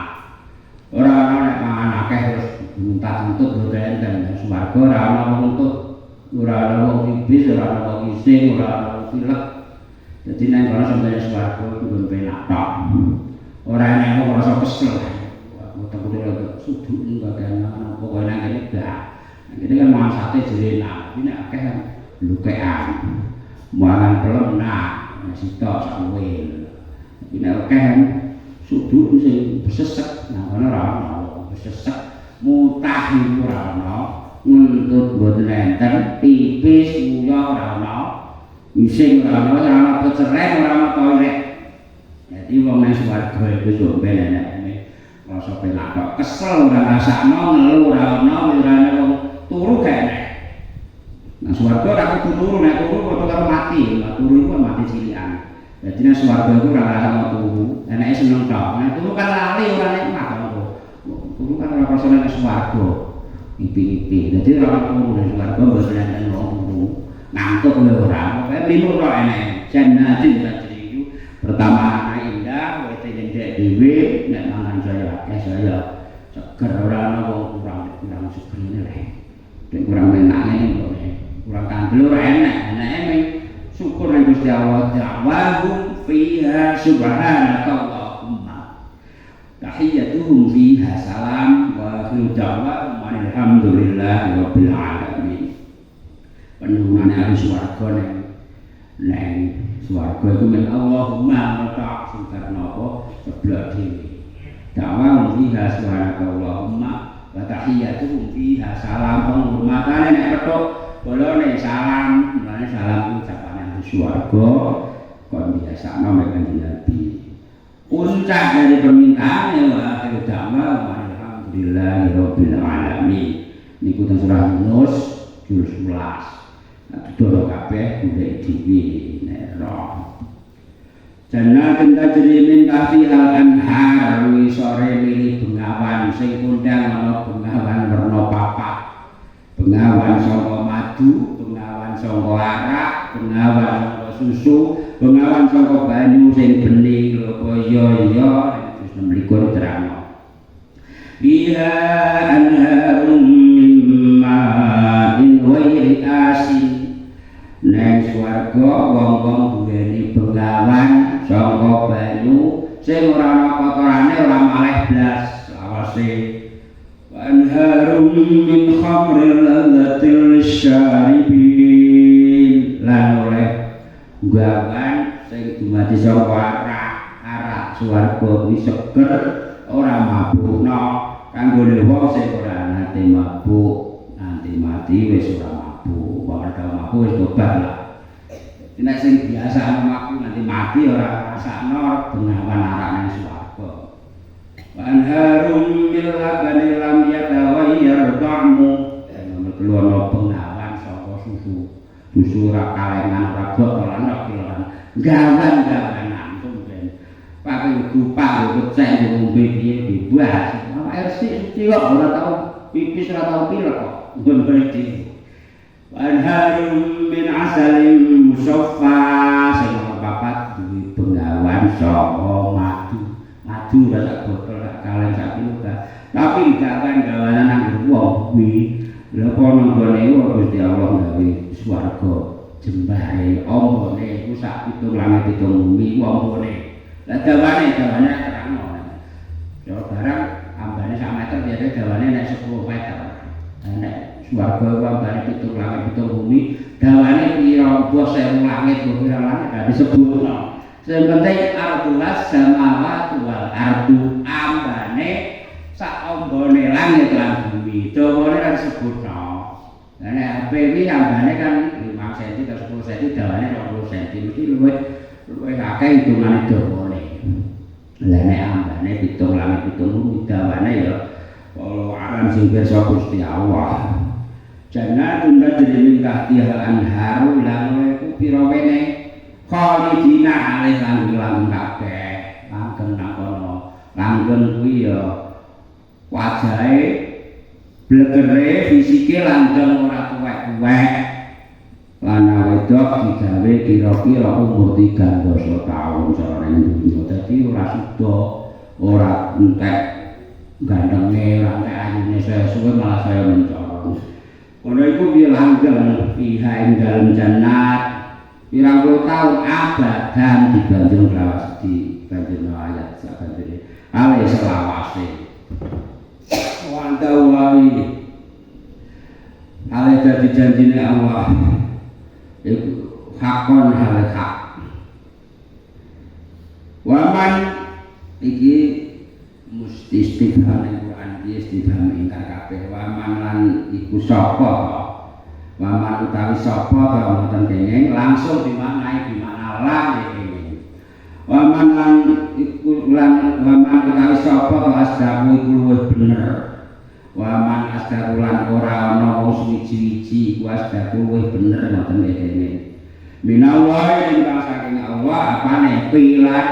ora ana nek mangan akeh terus muntah-muntut boten dan swarga ora ana muntut, ora ana wong iblis, ora ana wong ising, ora ana wong pilek. Dadi nek ana sampeyan swarga iku penak tok. Ora enek wong rasa kesel. Aku takut ora suduk bagian ana pokoke nang kene gak. Ini kan mangan sate jere enak, ini akeh kan lukean. Mangan pelem enak, sitok sakwil. Ini akeh kan suduk sing besesek, nah ana ora ana besesek. Mutah iku ora ana, ngentut mboten enten, pipis nguya ora ana, ising ora ana peceren, ora ana toilet. Dadi wong nang swarga iku sok ben enek rasa penak tok, kesel ora ngrasakno, ngelu ora ana, ora ana wong turu gak enek. Nang swarga ora kudu turu, nek turu padha karo mati, turu iku mati cilikan. Dadi nang swarga iku ora ngrasakno turu, eneke seneng tok. Nek turu kan lali ora nikmat. Turu kan ora rasane nek swarga ngipi-ngipi. Dadi ora turu nek swarga mboten enten wong turu. Ngantuk lho ora. Pokoke mlinur tok enek. Jannatin tajri. Pertama ana indah, wete nyendhek dhewe, nek mangan saya akeh saya seger ora ana wong kurang segene lho. Nek kurang enake kurang kandel ora enek. Enake syukur nang Gusti Allah. Da'wahum fiha subhanaka tahiyyatuhum fiha salam wa akhiru da'wahum alhamdulillahi rabbil alamin. penurunane ahli swarga neng swarga iku men Allahumma tok sing karena apa seblak dhewe dakwah fiha subhanaka Allahumma wa tahiyyatuhum fiha salam penghormatane nek petuk bolone salam mulane salam ucapane ahli swarga kon biasane mek kanjeng Nabi puncak dari permintaan ya akhir dakwah alhamdulillahi rabbil alamin niku teng surah Yunus juz 11 doro kabeh golek dhewe nek roh jannatin tajri min tahtiha al-anhar sore mili bengawan sing kondang ana bengawan werna papat bengawan saka madu bengawan saka arak bengawan saka susu bengawan saka banyu sing bening lho iya terus mlikur terangno biha anharum min ma'in ghairi asin neng swarga wong-wong duweni bengawan saka banyu sing ora ana kotorane ora maleh blas awase anharum min khamril ladzatil syaribin lan oleh gawan sing dumadi saka arak swarga kuwi seger ora mabukno kanggo wong sing ora nate mabuk nanti mati wis ora mabuk wong ora mabuk wis tobat lah nek sing biasa mabuk nanti mati ora rasakno bengawan arak nang swarga wa anharum min labanin lam yatawayyar ta'mu keluar bengawan saka susu ora kalengan ora gotolan gawan-gawanan tumben pakai dupa kecek ngombe piye dibahas air suci kok ora tau pipis ora tau pilek kok nggon iki anharum min asalin musaffa sing papat duwe bengawan saka madu rasa botol kaleng sak kilo tapi gawan-gawanan nang wong kuwi lha kono nggone Gusti Allah gawe swarga jembare ombone iku sak pitung langit pitung bumi ombone lah dawane terangno ya barang ambane sak meter biasa dawane nek 10 meter nek swarga ku ambane pitung langit pitung bumi dawane pira 1000 langit pira langit gak disebutno sing penting ardulas samawati wal ardu ambane sak ombone langit lan bumi dawane kan disebutno nek HP iki ambane kan 5 cm ke 10 cm dawane 20 cm iki luwih akeh hitungane dawane. Lah nek ambane pitung langit pitung bumi dawane ya kalau alam sing pirsa Gusti Allah. Jannatun tajri min tahtiha al-anharu lan iku pira wene khalidina alih langgeng kabeh. Langgeng nang kono. Langgeng kuwi ya wajahe blegere fisike langgeng ora tuwek-tuwek lan wedok digawe kira-kira umur 300 tahun sareng dunya dadi ora suda ora entek gandenge ora entek ayune suwe malah saya mencolong kono iku piye langgeng fiha ing dalem jannat pirang-pirang taun abadan dibanjur lawas di banjur ayat sak banjure ale selawase wandawai ale dadi janjine Allah iku hakon hal hak waman iki mesti istifham Quran iki istifham ingkar kabeh waman lan iku sapa waman utawi sapa wonten kenging langsung dimaknai la kenging waman lan iku lan waman utawi sapa asdaku iku luwih bener waman asdakulan ora ana wong suwi-wiji ku asdaku luwih bener ngoten kene minallahi ingkang saking Allah apane pilan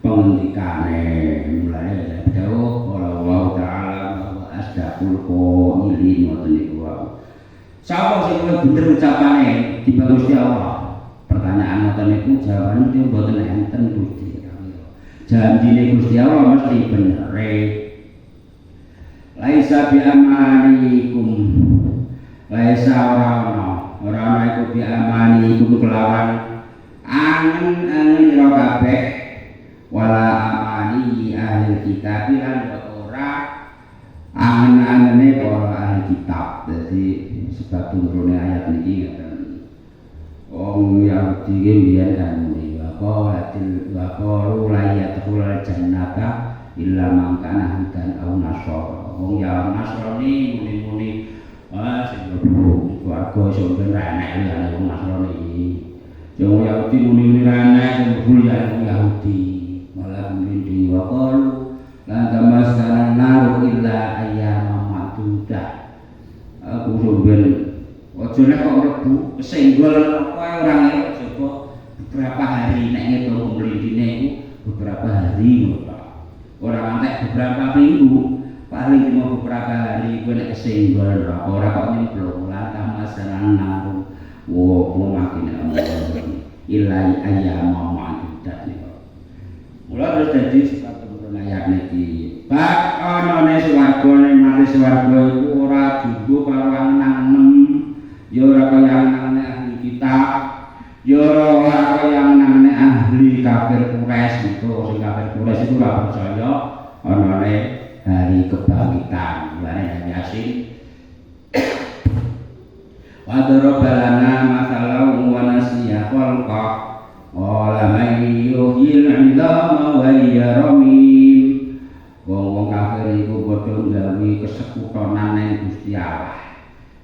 pengendikane mulane dawuh Allah taala wa asdaqul qailin ngoten niku sapa sing luwih bener ucapane dibanding Gusti Allah pertanyaan ngoten niku jawabane mboten enten Gusti janjine Gusti Allah mesti bener laisa bi amanikum laisa ora ana iku bi amanikum kelawan angen-angen ira kabeh wala amani ahli kitab lan ora angen angen-angene para ahli kitab. Dadi sebab turune ayat niki ngaten. Wong Yahudi ki mbiyen kan muni wa qalu la yadkhulul jannata illa man kana hudan aw nasara. Wong ya Nasrani muni-muni sing mlebu swarga iso ben enek liyane wong Nasrani. Wong Yahudi muni-muni enek sing mlebu ya wong Yahudi. Malah muni wa qalu la tamassana naru illa ayyama ma'dudah. Aku sampeyan aja nek kok mlebu kesenggol apa ora ngerti coba beberapa hari nek ngitung mlindine iku beberapa hari ngono. Ora ngantek beberapa minggu, paling cuma beberapa hari kowe nek kesenggol ora kok nyemplung la tamassana naru. Wo makin ilai ayyama ma'dudah niku. Mula terus dadi sepatu ayat niki. Bak anane swarga ning mati swarga iku ora jumbo karo nang ya ora kaya nang ahli kitab, ya ora kaya nang ahli kafir Quraisy itu. Sing kafir Quraisy itu ora percaya anane hari kebangkitan. Mulane Yasin wa darabalana masalahu wa nasiya khalqa qala man yuhyil 'idama wa hiya ramim. Wong kafir iku padha gawe kesekutonan ning Gusti Allah.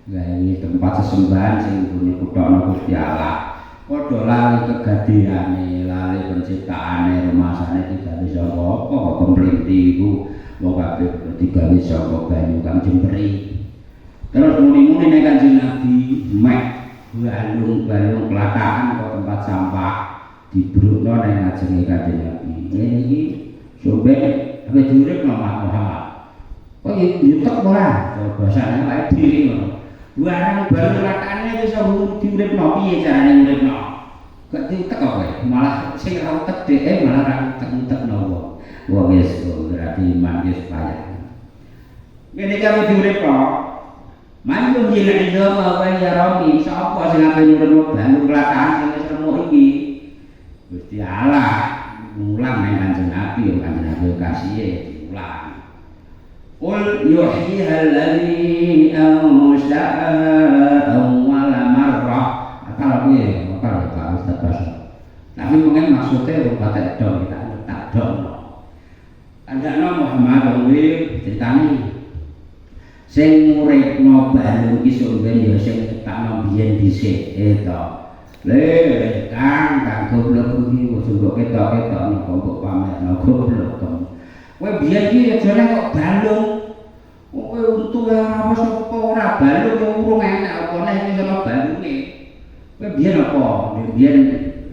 Gawe tempat sesembahan sing punya kuthono Gusti Allah. Padha lali kegadeane, lali penciptaane, rumasane digawe saka apa kok kemlinti iku wong kafir digawe saka banyu kang jemberi. Terus muni-muni nek Kanjeng Nabi mek balung-balung kelatakan kok tempat sampah dibrukno ning ngajenge Kanjeng Nabi. Ngene iki sampe sampe diurip Muhammad. Kok yutek ora? Bahasane wae dhewe ngono. Barang kelatane wis diuripno piye carane uripno? Gak diutek kowe, malah sing ora utek dhek malah ra utek-utekno wong. Wong wis berarti iman wis payah. Ngene karo diuripno. Manung yen iso wae ya romi sapa sing ape nurut banyu kelatan sing wis remuk iki. Gusti Allah mulang nang Kanjeng Nabi, Kanjeng Nabi kasihe diulang. Qul yuhyiha alladzi ansha'a awwala marrah. Akal piye? Akal Pak Ustaz Basra. Tapi mungkin maksudnya rupane dong kita tak dong. Andakno Muhammad kuwi ditani sing nguripno balung iki sampeyan ya sing tetakno biyen dhisik to. Le kang goblok kuwi wis mbok ketok-ketok nek kok pamerno goblok. Kowe biyen iki aja nek kok balung. Kowe untu apa sapa ora balung yo urung enak apa nek iki sono balunge. Kowe biyen apa? Biyen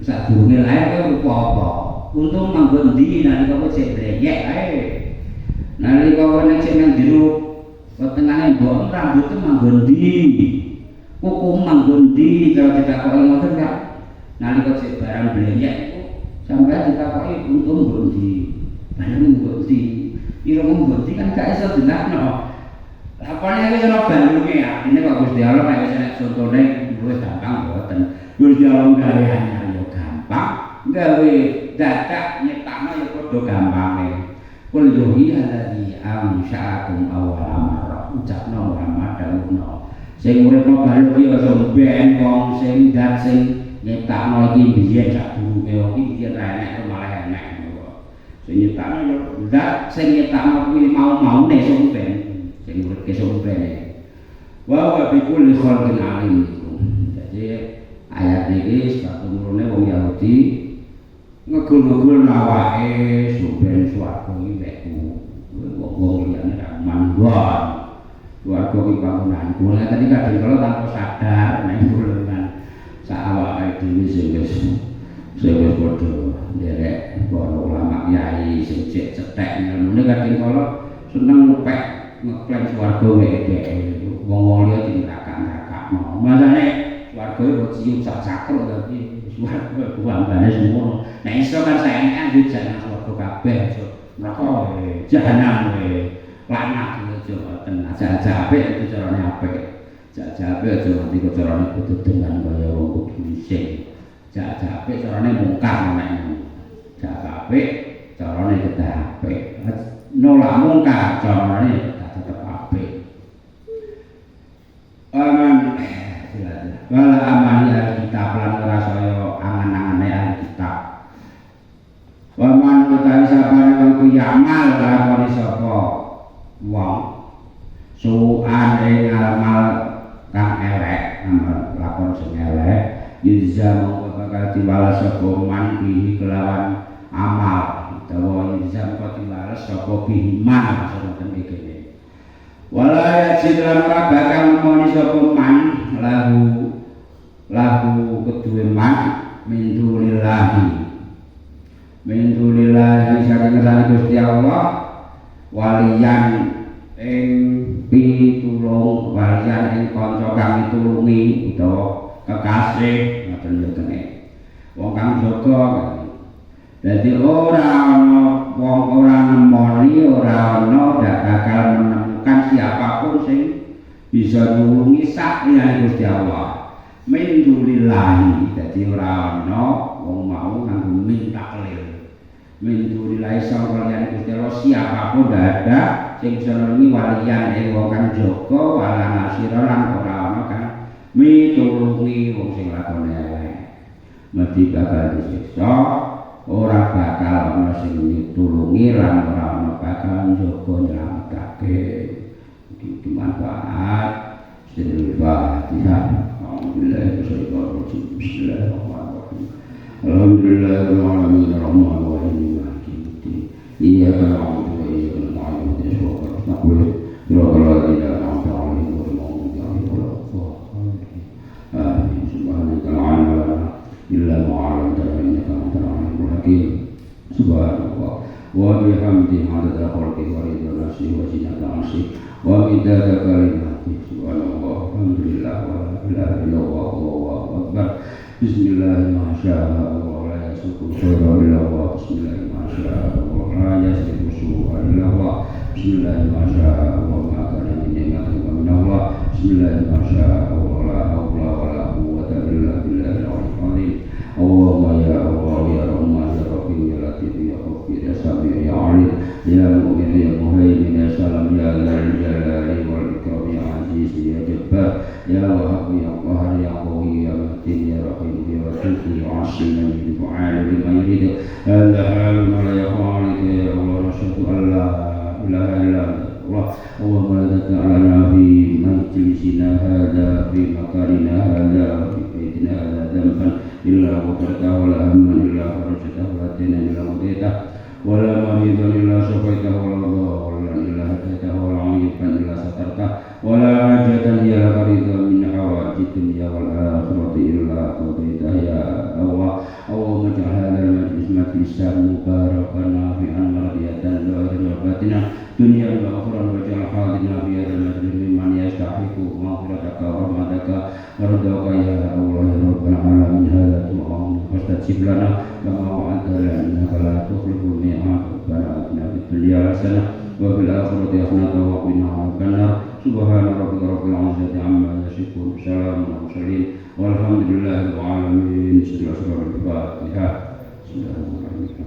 sadurunge lair kowe rupa apa? Untung manggon ndi nalika kowe sik bleyek ae. Nalika kowe nek sing nang jero wetengane mbok rambutmu manggon ndi? Kuku manggon ndi? Cara ditakoki ngoten Kak. Nalika sik barang bleyek iku sampeyan ditakoki untung mbok ndi? Balung mbok ndi? Irung mbok ndi kan gak iso dilakno. Lah kene iki ana balunge artine kok Gusti Allah nek wis enek contone luwih gampang mboten. Gusti Allah gawe anyar yo gampang, gawe dadak nyiptakno yo padha gampange. Qul yuhi alladzi ansha'akum awwala marrah. Ucapno Muhammad dawuhna. Sing uripno balung yo sampeyan wong sing dat sing nyiptakno iki biyen sadurunge iki biyen ra enek malah enek. Sing nyiptakno yo dat sing nyiptakno kuwi mau-maune sampeyan. Sing urip kesumpene. Wa bi kulli khalqin alim. Jadi ayat iki sepatu mulane wong Yahudi ngegul-ngegul awake sampeyan swarga iki wekku. Wong liyane ra manggon. Swarga iki bangunanku. Lah tadi kadang kala tanpa sadar nek golongan sak awake dhewe sing wis padha nderek para ulama yai sing cetek ngene kadang kala seneng ngepek ngeklaim swarga dhek wong liya dirakak-rakakno. Masane swarga kok cium sak cakro tapi swarga buambane semono. Nek iso kan saenekan yo jalan swarga kabeh aja neraka jahanam laknat aja ngoten. Aja apik itu carane apik. Aja apik aja nganti kok carane kudu dengan kaya wong kudu dhisik. Aja apik carane mungkar nek. Aja apik carane kedah apik. Nolak mungkar carane tetep apik. yamal lakoni sapa wong su'an ing amal kang elek amal lakon sing elek yuzza mongko bakal diwales sapa man bihi kelawan amal utawa yuzza mongko diwales sapa bihi man maksudipun iki wala yajid lan ora bakal nemoni sapa man lahu kedue man min dunillahi saking ngersane Gusti Allah waliyan ing pitulung waliyan ing kanca kang mitulungi utawa kekasih ngoten yo kene wong kang jaga dadi ora ana wong ora nemoni ora ana dak bakal menemukan siapapun sing bisa nulungi sak liyane Gusti Allah min dunillahi dadi ora ana wong mau nganggo minta kelil min dunillahi sangka liyane Gusti Allah siapapun dak ada sing bisa nulungi waliyan ing wong kang jaga wala nasira lan ora ana kang mitulungi wong sing lakone elek mesti bakal disiksa ora bakal ana sing mitulungi lan ora ana bakal jaga nyelametake iki manfaat Al-Fatihah. Bismillahirrahmanirrahim. Alhamdulillahirabbil alamin arrahmanir rahim maliki yaumiddin. Iyyaka na'budu wa iyyaka nasta'in ihdinas siratal mustaqim. Siratal ladzina an'amta 'alaihim ghairil maghdubi 'alaihim waladdallin. Amin. Subhanaka la 'ilma lana illa ma 'allamtana innaka antal 'alimul hakim. Subhanallah wa bihamdihi 'adada khalqihi wa ridha nafsihi wa zinata 'arshihi wa midada kalimatihi. Subhanallah alhamdulillah wa la ilaha illallah wallahu akbar. Bismillahirrahmanirrahim. La yasuku syara illallah. Bismillahirrahmanirrahim. La yasuku syara illallah. Bismillahirrahmanirrahim. Ma kana min ni'matin fa min Allah. Bismillahirrahmanirrahim. La haula wa la quwwata illa billahil 'aliyyil 'azim. Allahumma ya Allah ya Rahman ya Rahim ya Latif ya Khabir ya Sami' ya 'Alim ya Mu'min ya Muhaimin ya Salam ya Dzal Jalali wal Ikram ya Aziz ya Jabbar ya Wahhab ya Qahhar ya Qawi ya Matin ya Rahim ya Latif ya 'Asim ya Mu'al lima yurid la hal ma la yaqalik ya Allah rasyadu Allah ilaha illa Allah Allahumma la ta'ala fi majlisina hadza fi makarina hadza fi baitina hadza dhanban illa ghafartahu wa la hamman illa farajtahu wa la dina illa qadaitahu wa la maridan illa shafaitahu wa la dhallan illa hadaitahu wa la 'ayban illa satartahu wa la hajatan ya qarida min hawajid dunya wal akhirati illa qadaitahu ya Allah Allahumma ij'al hadzal majlis majlisan mubarakan nafi'an radiyatan zahiran wa batinan dunya wa akhiran wa ij'al hadina fi hadzal majlis mimman yastahiqu maghfirataka wa rahmataka رداك يا الله يا رب العالمين هذا دعاء فاستجب لنا كما وعدتنا انك لا تخلف الميعاد ربنا اتنا في الدنيا حسنه وفي الاخره حسنه وقنا عذاب النار سبحان ربك رب العزه عما يصفون سلام على المرسلين والحمد لله رب العالمين. Bismillahirrahmanirrahim.